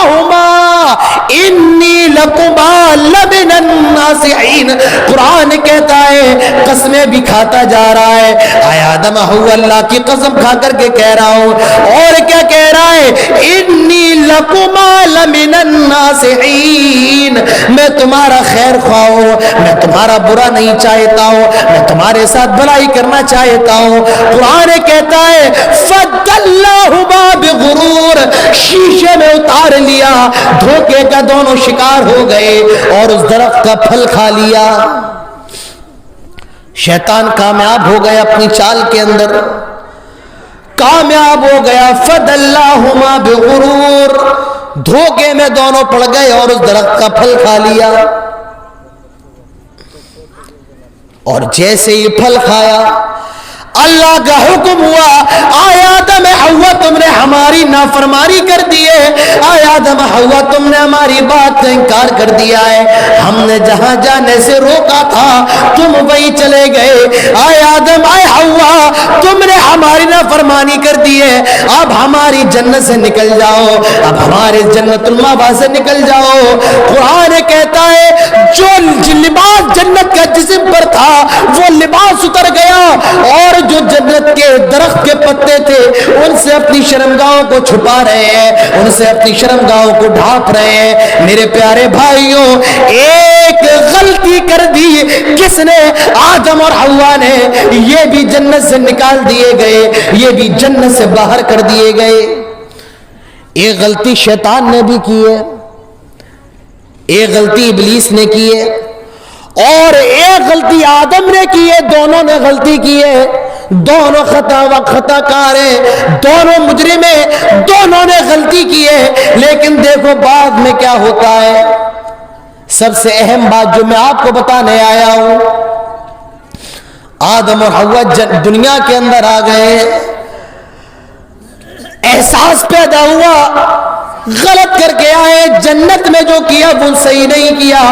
إِنِّي لَكُمَا لَمِنَ النَّاصِحِينَ، قرآن کہتا ہے قسمیں بھی کھاتا جا رہا ہے، اے آدم ہو اللہ کی قسم کھا کر کے کہہ رہا ہوں، اور کیا کہہ رہا ہے؟ إِنِّي لَكُمَا لَمِنَ النَّاصِحِينَ، میں تمہارا خیر خواہ ہوں، میں تمہارا برا نہیں چاہتا ہوں، میں تمہارے ساتھ بھلائی کرنا چاہتا ہوں۔ قرآن کہتا ہے فَدَلَّاهُمَا بِغُرُورٍ، شیشے میں اتار لیا، دھوکے کا دونوں شکار ہو گئے اور اس درخت کا پھل کھا لیا۔ شیطان کامیاب ہو گیا اپنی چال کے اندر، کامیاب ہو گیا۔ فَدَلَّاهُمَا بِغُرُورٍ، دھوکے میں دونوں پڑ گئے اور اس درخت کا پھل کھا لیا، اور جیسے ہی پھل کھایا اللہ کا حکم ہوا آئے آدم حوا تم نے ہماری نافرمانی کر دی ہے، آئے آدم حوا تم نے ہماری بات کا انکار کر دیا ہے، ہم نے جہاں جانے سے روکا تھا تم وہیں چلے گئے، آئے آدم آئے حوا تم نے ہماری نافرمانی کر دی ہے، اب ہماری جنت سے نکل جاؤ، اب ہمارے جنت المأوا سے نکل جاؤ۔ قرآن کہتا ہے جو لباس جنت کا جسم پر تھا وہ لباس اتر گیا، اور جو جنت کے درخت کے پتے تھے ان سے اپنی شرمگاہوں کو چھپا رہے ہیں، ان سے اپنی شرمگاہوں کو ڈھانپ رہے ہیں۔ میرے پیارے بھائیوں، ایک غلطی کر دی کس نے؟ آدم اور حوا نے، یہ بھی جنت سے نکال دیے گئے، یہ بھی جنت سے باہر کر دیے گئے۔ ایک غلطی شیطان نے بھی کی ہے، ایک غلطی ابلیس نے کی ہے، اور ایک غلطی آدم نے کی ہے، دونوں نے غلطی کی ہے، دونوں خطا کار ہیں، دونوں مجرم ہیں، دونوں نے غلطی کی ہے۔ لیکن دیکھو بعد میں کیا ہوتا ہے، سب سے اہم بات جو میں آپ کو بتانے آیا ہوں، آدم اور حوا دنیا کے اندر آ گئے، احساس پیدا ہوا غلط کر کے آئے، جنت میں جو کیا وہ صحیح نہیں کیا،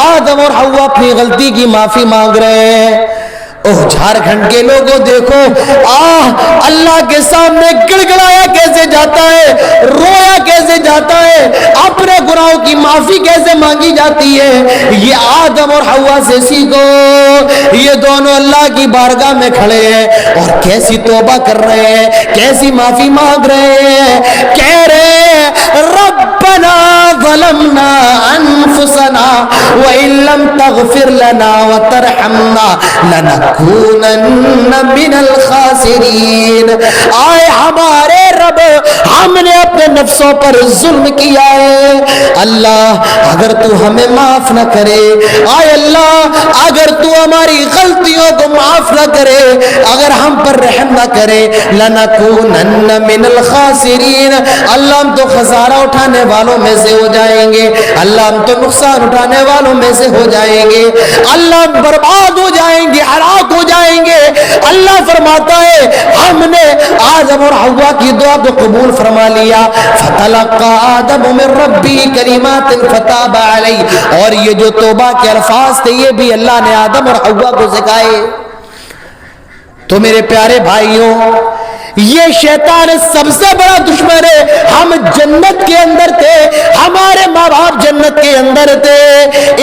آدم اور حوا اپنی غلطی کی معافی مانگ رہے ہیں۔ اوہ جھارکھنڈ کے لوگوں دیکھو، اللہ کے سامنے گڑگڑایا کیسے جاتا ہے، رویا کیسے جاتا ہے، اپنے گناہوں کی معافی کیسے مانگی جاتی ہے۔ یہ آدم اور حوا سے سیکھو، یہ دونوں اللہ کی بارگاہ میں کھڑے ہیں اور کیسی توبہ کر رہے ہیں، کیسی معافی مانگ رہے ہیں، کہہ رہے ہیں ربنا ظلمنا انفسنا وان لم تغفر لنا وترحمنا لنکونن من الخاسرین، آئے ہمارے رب ہم نے اپنے اپنے نفسوں پر ظلم کیا ہے. اللہ اگر تو ہمیں معاف نہ کرے, آئے اللہ اگر تو ہماری غلطیوں کو معاف نہ کرے, اگر ہم پر رحم نہ کرے, لَنَكُونَنَّ مِنَ الْخَاسِرِينَ, اللہ ہم تو خسارہ اٹھانے والوں میں سے ہو جائیں گے, اللہ ہم تو نقصان اٹھانے والوں میں سے ہو جائیں گے, اللہ ہم برباد ہو جائیں گے, ہلاک ہو جائیں گے. اللہ فرماتا ہے ہم نے آدم اور حوا کی دعا کو قبول فرما لیا. فَتَلَقَّى آدَمُ مِن رَبِّهِ كَلِمَاتٍ فَتَابَ عَلَيْهِ, اور یہ جو توبہ کے الفاظ تھے یہ بھی اللہ نے آدم اور حوا کو سکھائے. تو میرے پیارے بھائیوں, یہ شیطان سب سے بڑا دشمن ہے. ہم جنت کے اندر تھے, ہمارے ماں باپ جنت کے اندر تھے,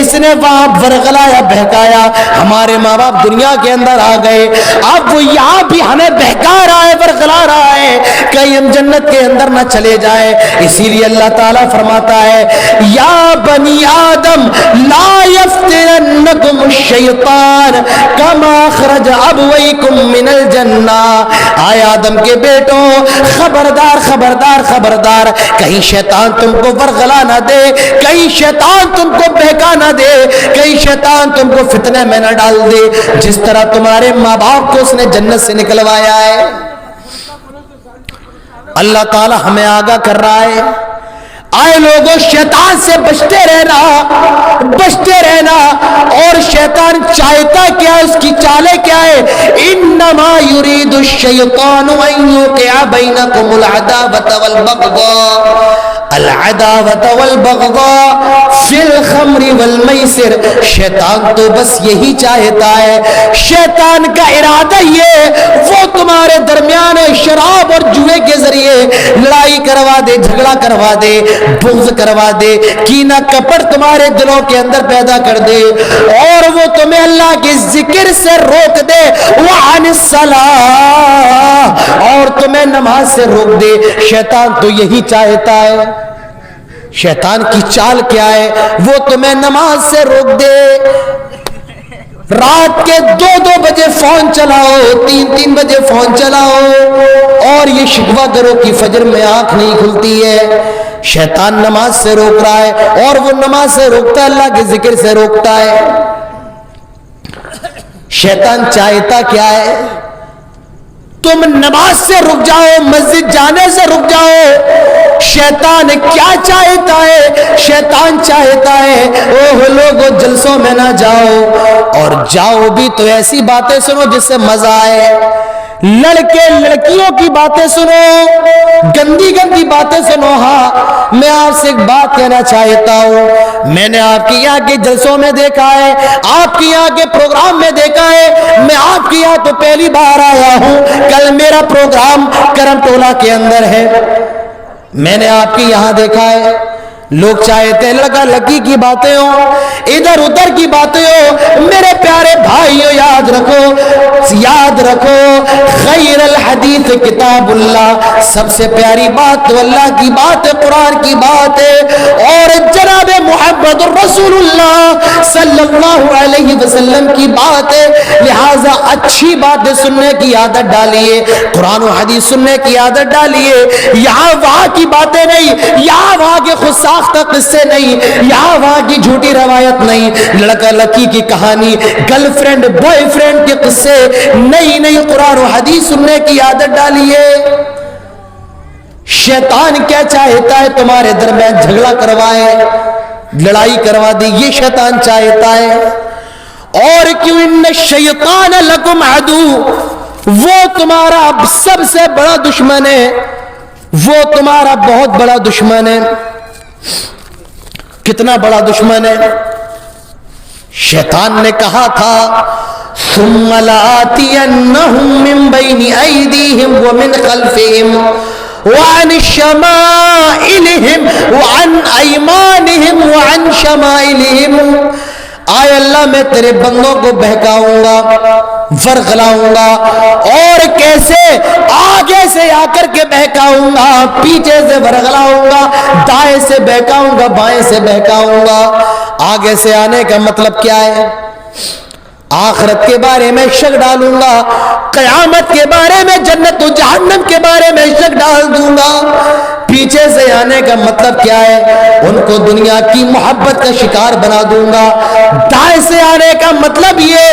اس نے وہاں ورغلایا بہکایا, ہمارے ماں باپ دنیا کے اندر آ گئے, اب وہ یہاں بھی ہمیں بہکا رہا ہے, ورغلا رہا ہے, کہیں ہم جنت کے اندر نہ چلے جائیں. اسی لیے اللہ تعالیٰ فرماتا ہے یا بنی آدم لا یفتننکم الشیطان کما اخرج ابویکم من الجنہ. آئے آدم کے بیٹوں, خبردار خبردار خبردار, کہیں شیطان تم کو ورغلا نہ دے, کہیں شیطان تم کو بہکا نہ دے, کہیں شیطان تم کو فتنے میں نہ ڈال دے, جس طرح تمہارے ماں باپ کو اس نے جنت سے نکلوایا ہے. اللہ تعالی ہمیں آگاہ کر رہا ہے, آئے لوگوں شیطان سے بچتے رہنا, بچتے رہنا. اور شیطان چاہتا کیا, اس کی چالیں کیا ہے؟ انما یرید الشیطان ان یوقع بینکم العداوۃ والبغضاء, العداوۃ والبغضاء فی الخمر والمیسر. شیطان تو بس یہی چاہتا ہے, شیطان کا ارادہ یہ وہ تمہارے درمیان شراب اور جوئے کے ذریعے لڑائی کروا دے, جھگڑا کروا دے, بغض کروا دے, کینہ کپٹ تمہارے دلوں کے اندر پیدا کر دے, اور وہ تمہیں اللہ کے ذکر سے روک دے, وعن الصلاۃ, اور تمہیں نماز سے روک دے. شیطان تو یہی چاہتا ہے. شیطان کی چال کیا ہے؟ وہ تمہیں نماز سے روک دے. رات کے 2-2 بجے فون چلاؤ, 3-3 بجے فون چلاؤ, اور یہ شکوہ کرو کہ فجر میں آنکھ نہیں کھلتی ہے. شیطان نماز سے روک رہا ہے, اور وہ نماز سے روکتا ہے, اللہ کے ذکر سے روکتا ہے. شیطان چاہتا کیا ہے؟ تم نماز سے رک جاؤ, مسجد جانے سے رک جاؤ. شیطان کیا چاہتا ہے؟ شیطان چاہتا ہے اوہ لوگو جلسوں میں نہ جاؤ, اور جاؤ بھی تو ایسی باتیں سنو جس سے مزہ آئے. لڑکے لڑکیوں کی باتیں سنو, گندی گندی باتیں سنو. ہاں میں آپ سے ایک بات کہنا چاہتا ہوں, میں نے آپ کی یہاں کے جلسوں میں دیکھا ہے, آپ کی یہاں کے پروگرام میں دیکھا ہے. میں آپ کی یہاں تو پہلی بار آیا ہوں, کل میرا پروگرام کرم ٹولہ کے اندر ہے. میں نے آپ کی یہاں دیکھا ہے, لوگ چاہتے ہیں لگا لگی کی باتیں ہوں, ادھر ادھر کی باتیں ہوں. میرے پیارے بھائیو یاد رکھو, یاد رکھو, خیر الحدیث کتاب اللہ, سب سے پیاری بات تو اللہ کی بات ہے, قرآن کی بات ہے, اور جناب محمد رسول اللہ صلی اللہ علیہ وسلم کی بات ہے. لہذا اچھی باتیں سننے کی عادت ڈالیے, قرآن و حدیث سننے کی عادت ڈالیے. یہاں وہاں کی باتیں نہیں, یہاں وہاں کے خود ساختہ قصے نہیں, یہاں وہاں کی جھوٹی روایت نہیں, لڑکا لڑکی کی کہانی, گرل فرینڈ بوائے فرینڈ کے قصے نہیں. قرآن و حدیث سننے کی عادت ڈالیے. شیطان کیا چاہتا ہے؟ تمہارے درمیان جھگڑا کروائے, لڑائی کروا دی, یہ شیطان چاہتا ہے. اور کیوں ان الشیطان لکم عدو, وہ تمہارا سب سے بڑا دشمن ہے, وہ تمہارا بہت بڑا دشمن ہے. کتنا بڑا دشمن ہے؟ شیطان نے کہا تھا ثم لآتینہم من بین ایدیہم ومن خلفہم وعن شمائلہم وعن ایمانہم وعن شمائلہم. آئے اللہ میں تیرے بندوں کو بہکاؤں گا, ورغلاؤں گا, اور کیسے؟ آگے سے آ کر کے بہکاؤں گا, پیچھے سے ورغلاؤں گا, دائیں سے بہکاؤں گا, بائیں سے بہکاؤں گا. آگے سے آنے کا مطلب کیا ہے؟ آخرت کے بارے میں شک ڈالوں گا, قیامت کے بارے میں, جنت و جہنم کے بارے میں شک ڈال دوں گا. پیچھے سے آنے کا مطلب کیا ہے؟ ان کو دنیا کی محبت کا شکار بنا دوں گا۔ دائیں سے آنے کا مطلب یہ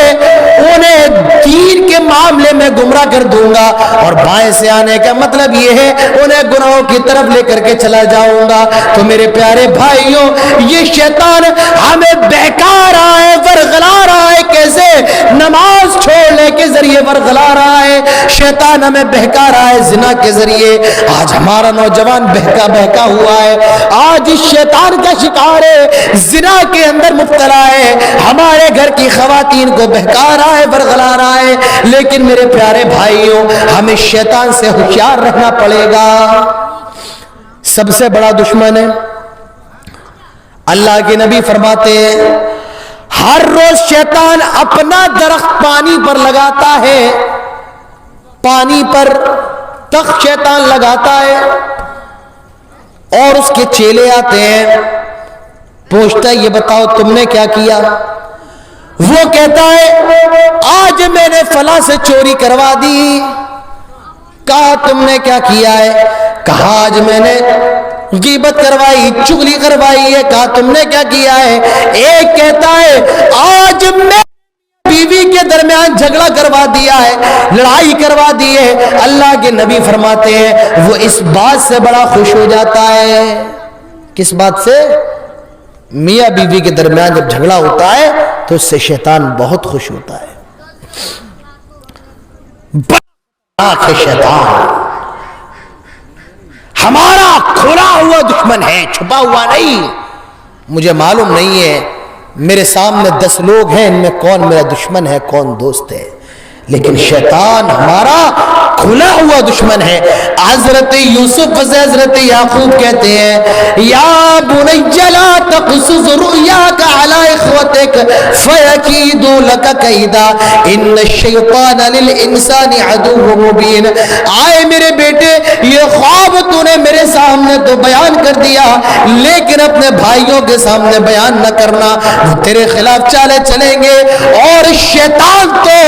انہیں دین کے معاملے میں گمراہ کر دوں گا، اور بائیں سے آنے کا مطلب یہ ہے انہیں گناہوں کی طرف لے کر کے چلا جاؤں گا۔ تو میرے پیارے بھائیوں، یہ شیطان ہمیں بہکا رہا ہے، ورغلا رہا ہے۔ کیسے؟ نماز چھوڑنے کے ذریعے ورغلا رہا ہے۔ شیطان ہمیں بہکا رہا ہے زنا کے ذریعے۔ آج ہمارا نوجوان بہکا ہوا ہے، آج اس شیطان کا شکار ہے، زنا کے اندر مبتلا ہے، ہمارے گھر کی خواتین کو بہکا رہا ہے، ورغلا رہا ہے۔ لیکن میرے پیارے بھائیوں، ہمیں شیطان سے ہوشیار رہنا پڑے گا۔ سب سے بڑا دشمن ہے، اللہ کے نبی فرماتے ہیں ہر روز شیطان اپنا درخت پانی پر لگاتا ہے، پانی پر تخت شیطان لگاتا ہے، اور اس کے چیلے آتے ہیں، پوچھتا ہے یہ بتاؤ تم نے کیا کیا؟ وہ کہتا ہے آج میں نے فلاں سے چوری کروا دی۔ کہا تم نے کیا کیا ہے؟ کہا آج میں نے غیبت کروائی، چغلی کروائی ہے۔ کہا تم نے کیا کیا ہے؟ ایک کہتا ہے آج میں بیوی کے درمیان جھگڑا کروا دیا ہے، لڑائی کروا دی ہے۔ اللہ کے نبی فرماتے ہیں وہ اس بات سے بڑا خوش ہو جاتا ہے۔ کس بات سے؟ میاں بیوی کے درمیان جب جھگڑا ہوتا ہے تو اس سے شیطان بہت خوش ہوتا ہے۔ بڑا شیطان ہمارا کھلا ہوا دشمن ہے، چھپا ہوا نہیں۔ مجھے معلوم نہیں ہے میرے سامنے 10 لوگ ہیں، ان میں کون میرا دشمن ہے کون دوست ہے، لیکن شیطان ہمارا کھلا ہوا دشمن ہے۔ حضرت یوسف سے حضرت یعقوب کہتے ہیں یا بنی لا تقصص رؤیاک علی اخوتک فیکیدوا لک کیدا ان الشیطان للانسان عدو مبین۔ آئے میرے بیٹے، یہ خواب تو نے میرے سامنے تو بیان کر دیا، لیکن اپنے بھائیوں کے سامنے بیان نہ کرنا، وہ تیرے خلاف چالے چلیں گے۔ اور شیطان تو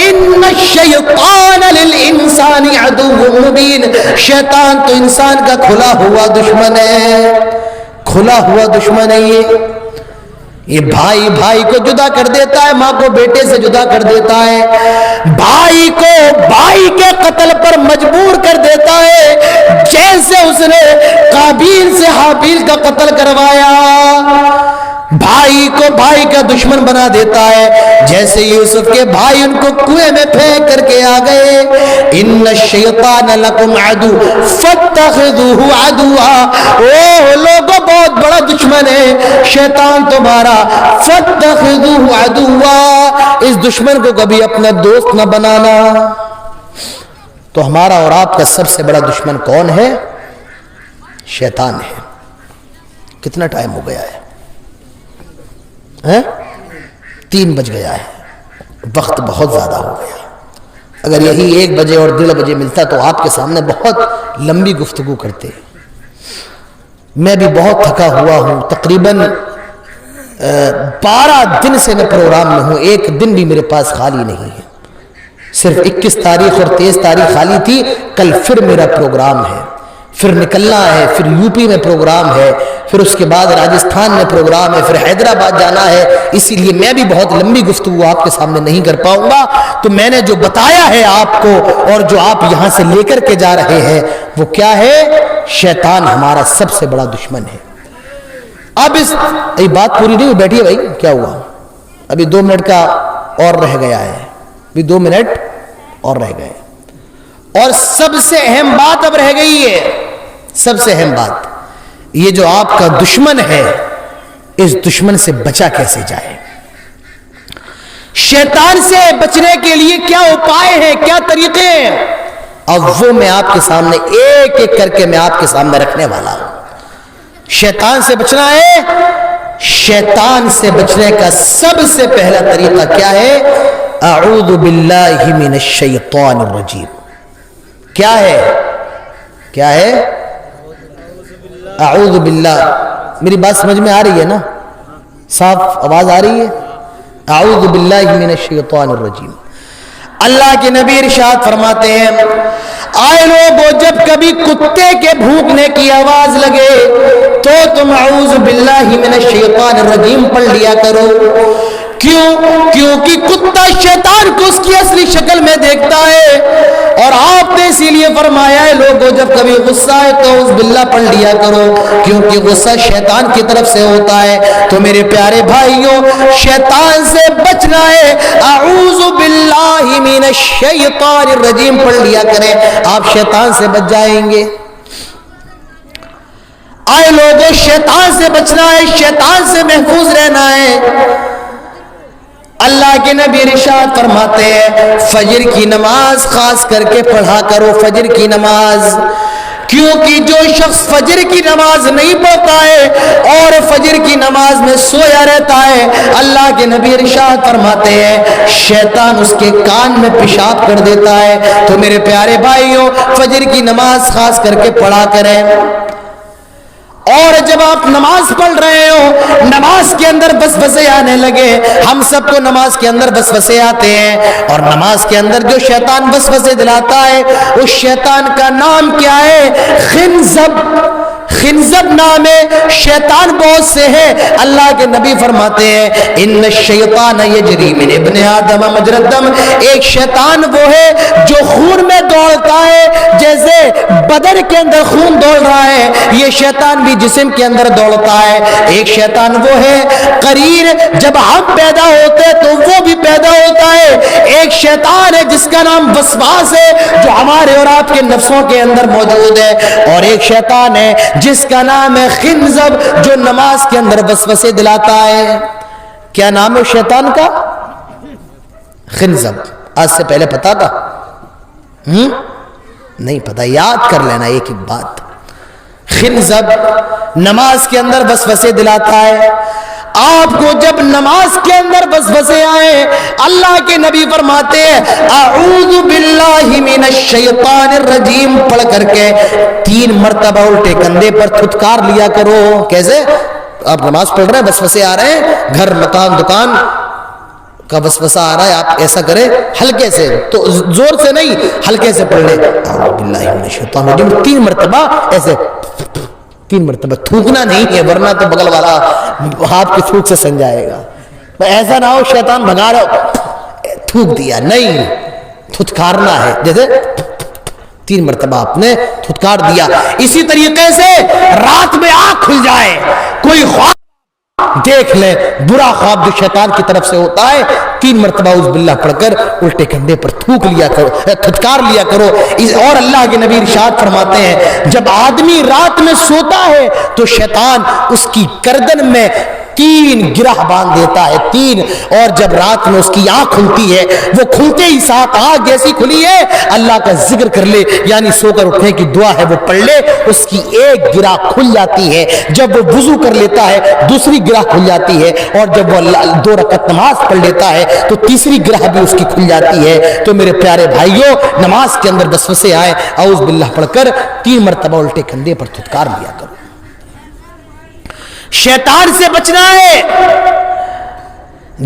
ان الشیطان للانسان عدو مبین، شیطان تو انسان کا کھلا ہوا دشمن ہے، کھلا ہوا دشمن ہے۔ یہ بھائی بھائی کو جدا کر دیتا ہے، ماں کو بیٹے سے جدا کر دیتا ہے، بھائی کو بھائی کے قتل پر مجبور کر دیتا ہے، جیسے اس نے قابیل سے حابیل کا قتل کروایا۔ بھائی کو بھائی کا دشمن بنا دیتا ہے، جیسے یوسف کے بھائی ان کو کنویں میں پھینک کر کے آ گئے۔ ان الشیطان لکم عدو فاتخذوہ عدوا، اوہ لوگوں بہت بڑا دشمن ہے شیطان تمہارا، فاتخذوہ عدوا، اس دشمن کو کبھی اپنا دوست نہ بنانا۔ تو ہمارا اور آپ کا سب سے بڑا دشمن کون ہے؟ شیطان ہے۔ کتنا ٹائم ہو گیا ہے؟ 3 بج گیا ہے، وقت بہت زیادہ ہو گیا۔ اگر یہی 1 بجے اور 1:30 بجے ملتا تو آپ کے سامنے بہت لمبی گفتگو کرتے۔ میں بھی بہت تھکا ہوا ہوں، تقریباً 12 دن سے میں پروگرام میں ہوں، ایک دن بھی میرے پاس خالی نہیں ہے، صرف 21 تاریخ اور 23 تاریخ خالی تھی۔ کل پھر میرا پروگرام ہے، پھر نکلنا ہے، پھر یوپی میں پروگرام ہے، پھر اس کے بعد راجستھان میں پروگرام ہے، پھر حیدرآباد جانا ہے۔ اسی لیے میں بھی بہت لمبی گفتگو آپ کے سامنے نہیں کر پاؤں گا۔ تو میں نے جو بتایا ہے آپ کو اور جو آپ یہاں سے لے کر کے جا رہے ہیں وہ کیا ہے؟ شیطان ہمارا سب سے بڑا دشمن ہے۔ اب یہ بات پوری نہیں ہوئی، بیٹھیے بھائی، کیا ہوا؟ ابھی 2 منٹ کا اور رہ گیا ہے، ابھی 2 منٹ اور رہ گئے، اور سب سے اہم بات اب رہ گئی ہے، سب سے اہم بات یہ جو آپ کا دشمن ہے، اس دشمن سے بچا کیسے جائے؟ شیطان سے بچنے کے لیے کیا اپائے ہیں، کیا طریقے ہیں؟ اب وہ میں آپ کے سامنے ایک ایک کر کے میں آپ کے سامنے رکھنے والا ہوں۔ شیطان سے بچنا ہے، شیطان سے بچنے کا سب سے پہلا طریقہ کیا ہے؟ اعوذ باللہ من الشیطان الرجیم۔ کیا ہے؟ کیا ہے؟ اعوذ باللہ۔ میری بات سمجھ میں آ رہی ہے نا؟ صاف آواز آ رہی ہے؟ اعوذ باللہ من الشیطان الرجیم۔ اللہ کے نبی ارشاد فرماتے ہیں آئے لوگوں جب کبھی کتے کے بھونکنے کی آواز لگے تو تم اعوذ باللہ من الشیطان الرجیم پڑھ لیا کرو. کیوں؟ کیونکہ کتا شیطان کو اس کی اصلی شکل میں دیکھتا ہے. اور آپ نے اسی لیے فرمایا ہے لوگوں جب کبھی غصہ ہے تو اعوذ باللہ پڑھ لیا کرو کیونکہ غصہ شیطان کی طرف سے ہوتا ہے. تو میرے پیارے بھائیوں شیطان سے بچنا ہے اعوذ باللہ من الشیطان الرجیم پڑھ لیا کریں, آپ شیطان سے بچ جائیں گے. آئے لوگوں شیطان سے بچنا ہے, شیطان سے محفوظ رہنا ہے. اللہ کے نبی ارشاد فرماتے ہیں فجر کی نماز خاص کر کے پڑھا کرو, فجر کی نماز. کیونکہ جو شخص فجر کی نماز نہیں پڑھتا ہے اور فجر کی نماز میں سویا رہتا ہے, اللہ کے نبی ارشاد فرماتے ہیں شیطان اس کے کان میں پیشاب کر دیتا ہے. تو میرے پیارے بھائیوں فجر کی نماز خاص کر کے پڑھا کریں. اور جب آپ نماز پڑھ رہے ہو نماز کے اندر وسوسے آنے لگے, ہم سب کو نماز کے اندر وسوسے آتے ہیں, اور نماز کے اندر جو شیطان وسوسے دلاتا ہے اس شیطان کا نام کیا ہے؟ خنزب. خنزب نام ہے, شیطان بہت سے ہیں. اللہ کے نبی فرماتے ہیں ان الشیطان یجری من ابن آدم مجری الدم, ایک شیطان وہ ہے جو خون میں دوڑتا ہے جیسے بدن کے اندر خون دوڑ رہا ہے, یہ شیطان بھی جسم کے اندر دوڑتا ہے. ایک شیطان وہ ہے قرین, جب ہم پیدا ہوتے تو وہ بھی پیدا ہوتا ہے. ایک شیطان ہے جس کا نام وسواس ہے جو ہمارے اور آپ کے نفسوں کے اندر موجود ہے. اور ایک شیطان ہے جس کا نام ہے خنزب جو نماز کے اندر وسوسے دلاتا ہے. کیا نام ہے شیطان کا؟ خنزب. آج سے پہلے پتا تھا؟ نہیں پتا, یاد کر لینا ایک ایک بات. خنزب نماز کے اندر وسوسے دلاتا ہے. آپ کو جب نماز کے اندر وسوسے آئے اللہ کے نبی فرماتے ہیں اعوذ باللہ من الشیطان الرجیم پڑھ کر کے 3 مرتبہ الٹے کندھے پر تھتکار لیا کرو. کیسے؟ آپ نماز پڑھ رہے ہیں وسوسے آ رہے ہیں, گھر مکان دکان کا وسوسہ آ رہا ہے, آپ ایسا کریں ہلکے سے, تو زور سے نہیں ہلکے سے پڑھ لیں اعوذ باللہ من الشیطان الرجیم 3 مرتبہ ایسے 3 مرتبہ. تھوکنا نہیں ہے ورنہ تو بغل والا ہاتھ کی تھوک سے سن جائے گا. ایسا نہ ہو شیطان بھگا رہا تھوک دیا, نہیں, تھتکارنا ہے. جیسے 3 مرتبہ آپ نے تھتکار دیا. اسی طریقے سے رات میں آنکھ کھل جائے, کوئی خواب دیکھ لے, برا خواب جو شیطان کی طرف سے ہوتا ہے, 3 مرتبہ اعوذ باللہ پڑھ کر الٹے کندھے پر تھوک لیا کرو, تھتکار لیا کرو. اور اللہ کے نبی ارشاد فرماتے ہیں جب آدمی رات میں سوتا ہے تو شیطان اس کی گردن میں 3 گرہ باندھ دیتا ہے, 3. اور جب رات میں اس کی آنکھ کھلتی ہے وہ کھلتے ہی ساتھ آنکھ جیسی کھلی ہے اللہ کا ذکر کر لے, یعنی سو کر اٹھنے کی دعا ہے وہ پڑھ لے, اس کی ایک گرہ کھل جاتی ہے. جب وہ وضو کر لیتا ہے دوسری گرہ کھل جاتی ہے, اور جب وہ 2 رکعت نماز پڑھ لیتا ہے تو تیسری گرہ بھی اس کی کھل جاتی ہے. تو میرے پیارے بھائیوں نماز کے اندر وسوسے آئے اعوذ باللہ پڑھ کر 3 مرتبہ الٹے کندھے پر تھتکار لیا کرو. شیطان سے بچنا ہے.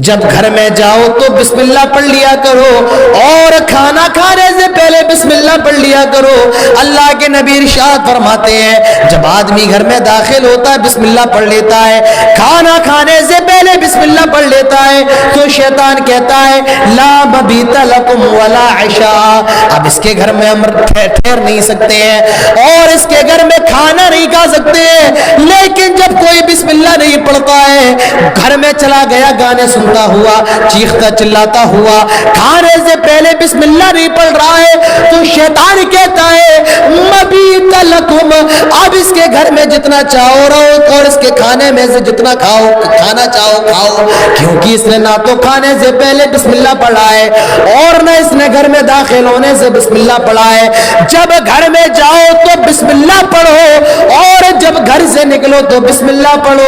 جب گھر میں جاؤ تو بسم اللہ پڑھ لیا کرو, اور کھانا کھانے سے پہلے بسم اللہ پڑھ لیا کرو. اللہ کے نبی ارشاد فرماتے ہیں جب آدمی گھر میں داخل ہوتا ہے بسم اللہ پڑھ لیتا ہے, کھانا کھانے سے پہلے بسم اللہ پڑھ لیتا ہے, تو شیطان کہتا ہے لا مبیت لکم ولا عشاء, اب اس کے گھر میں ہم ٹھہر نہیں سکتے ہیں اور اس کے گھر میں کھانا نہیں کھا سکتے ہیں. لیکن جب کوئی بسم اللہ نہیں پڑھتا ہے, گھر میں چلا گیا گانے سنتا ہوا, چیختا چلاتا ہوا, کھانے سے پہلے بسم اللہ نہیں پڑھ رہا ہے, تو شیطان کہتا ہے مبیت لکم, اب اس کے گھر میں جتنا چاہو رہو اور اس کے کھانے میں سے جتنا کھانا چاہو کھاؤ, کیونکہ اس نے نہ تو کھانے سے پہلے بسم اللہ پڑھا ہے اور نہ اس نے گھر میں داخل ہونے سے بسم اللہ پڑھا ہے. جب گھر میں جاؤ تو بسم اللہ پڑھو, اور جب جب گھر سے نکلو تو بسم اللہ پڑھو.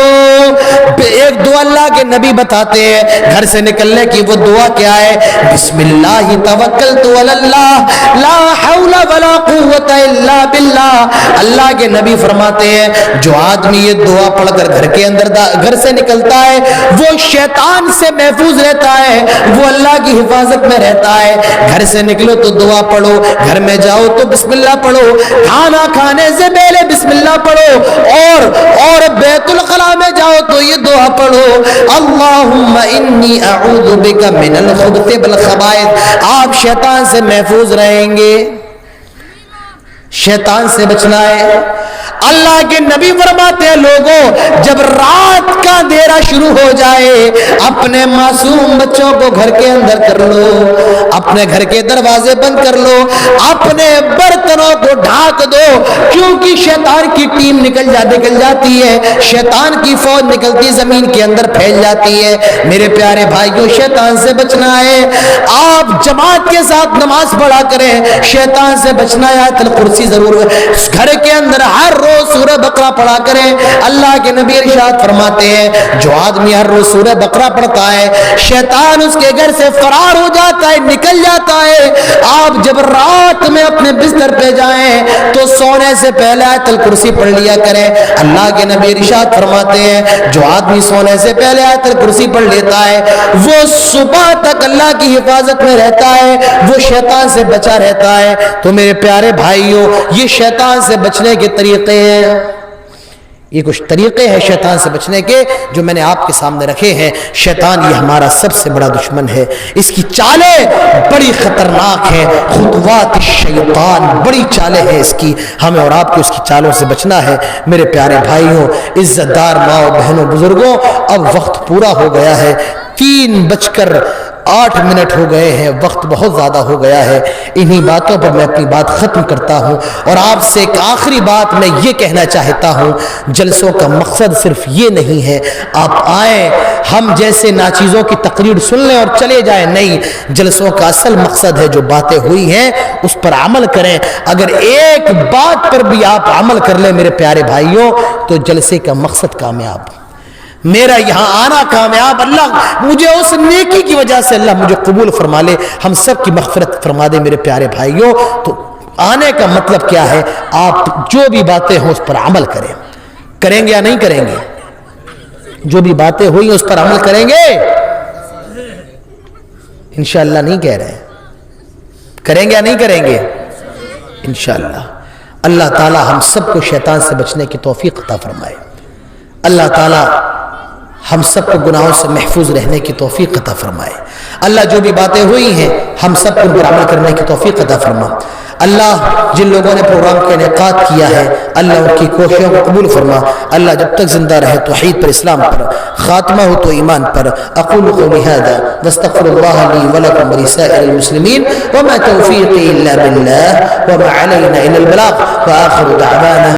ایک دعا اللہ کے نبی بتاتے ہیں گھر سے نکلنے کی. وہ دعا کیا ہے؟ بسم اللہ توکلت علی اللہ لا حول ولا قوت الا باللہ. اللہ کے نبی فرماتے ہیں جو آدمی یہ دعا پڑھ کر گھر سے نکلتا ہے وہ شیطان سے محفوظ رہتا ہے, وہ اللہ کی حفاظت میں رہتا ہے. گھر سے نکلو تو دعا پڑھو, گھر میں جاؤ تو بسم اللہ پڑھو, کھانا کھانے سے پہلے بسم اللہ پڑھو, اور بیت الخلاء میں جاؤ تو یہ دعا پڑھو اللہم انی اعوذ بک من الخبث والخبائث. آپ شیطان سے محفوظ رہیں گے, شیطان سے بچنا ہے. اللہ کے نبی فرماتے ہیں لوگوں جب رات کا اندھیرا شروع ہو جائے اپنے معصوم بچوں کو گھر کے اندر کر لو, اپنے گھر کے دروازے بند کر لو, اپنے برتنوں کو ڈھانک دو, کیونکہ شیطان کی ٹیم نکل جاتی ہے, شیطان کی فوج نکلتی زمین کے اندر پھیل جاتی ہے. میرے پیارے بھائیوں شیطان سے بچنا ہے. آپ جماعت کے ساتھ نماز پڑھا کریں, شیطان سے بچنا ہے. آیت الکرسی ضرور گھر کے اندر ہر روز سورہ بقرہ پڑھا کریں. اللہ کے نبی ارشاد فرماتے ہیں جو آدمی ہر روز سورہ بقرہ پڑھتا ہے شیطان اس کے گھر سے فرار ہو جاتا ہے, نکل جاتا ہے. آپ جب رات میں اپنے بستر پہ جائیں تو سونے سے پہلے آیت الکرسی پڑھ لیا کریں. اللہ کے نبی ارشاد فرماتے ہیں جو آدمی سونے سے پہلے آیت الکرسی پڑھ لیتا ہے وہ صبح تک اللہ کی حفاظت میں رہتا ہے, وہ شیطان سے بچا رہتا ہے. تو میرے پیارے بھائیوں یہ شیطان سے بچنے کے طریقے ہیں, یہ کچھ طریقے ہیں شیطان سے بچنے کے جو میں نے آپ کے سامنے رکھے ہیں. شیطان یہ ہمارا سب سے بڑا دشمن ہے, اس کی چالیں بڑی خطرناک ہیں. خطوات الشیطان بڑی چالیں ہیں اس کی, ہمیں اور آپ کو اس کی چالوں سے بچنا ہے. میرے پیارے بھائیوں عزت دار ماں بہنوں بزرگوں اب وقت پورا ہو گیا ہے, 3:08 ہو گئے ہیں, وقت بہت زیادہ ہو گیا ہے. انہی باتوں پر میں اپنی بات ختم کرتا ہوں اور آپ سے ایک آخری بات میں یہ کہنا چاہتا ہوں. جلسوں کا مقصد صرف یہ نہیں ہے آپ آئیں ہم جیسے ناچیزوں کی تقریر سن لیں اور چلے جائیں, نہیں. جلسوں کا اصل مقصد ہے جو باتیں ہوئی ہیں اس پر عمل کریں. اگر ایک بات پر بھی آپ عمل کر لیں میرے پیارے بھائیوں تو جلسے کا مقصد کامیاب, میرا یہاں آنا کامیاب. اللہ مجھے اس نیکی کی وجہ سے اللہ مجھے قبول فرما لے, ہم سب کی مغفرت فرما دے میرے پیارے بھائیوں. تو آنے کا مطلب کیا ہے, آپ جو بھی باتیں ہوں اس پر عمل کریں. کریں گے یا نہیں کریں گے؟ جو بھی باتیں ہوئی اس پر عمل کریں گے انشاءاللہ. نہیں کہہ رہے کریں گے یا نہیں کریں گے؟ انشاءاللہ. اللہ تعالی ہم سب کو شیطان سے بچنے کی توفیق عطا فرمائے. اللہ تعالی ہم سب کو گناہوں سے محفوظ رہنے کی توفیق عطا فرمائے. اللہ جو بھی باتیں ہوئی ہیں ہم سب کو ان پر عمل کرنے کی توفیق عطا فرما. اللہ جن لوگوں نے پروگرام کا انعقاد کیا ہے اللہ ان کی کوششوں کو قبول فرما. اللہ جب تک زندہ رہے توحید پر, اسلام پر, خاتمہ ہو تو ایمان پر. اقول قولی ھذا واستغفر اللہ لی ولکم ولسائر المسلمین وما توفیقی الا باللہ وما علینا الا البلاغ وآخر دعوانا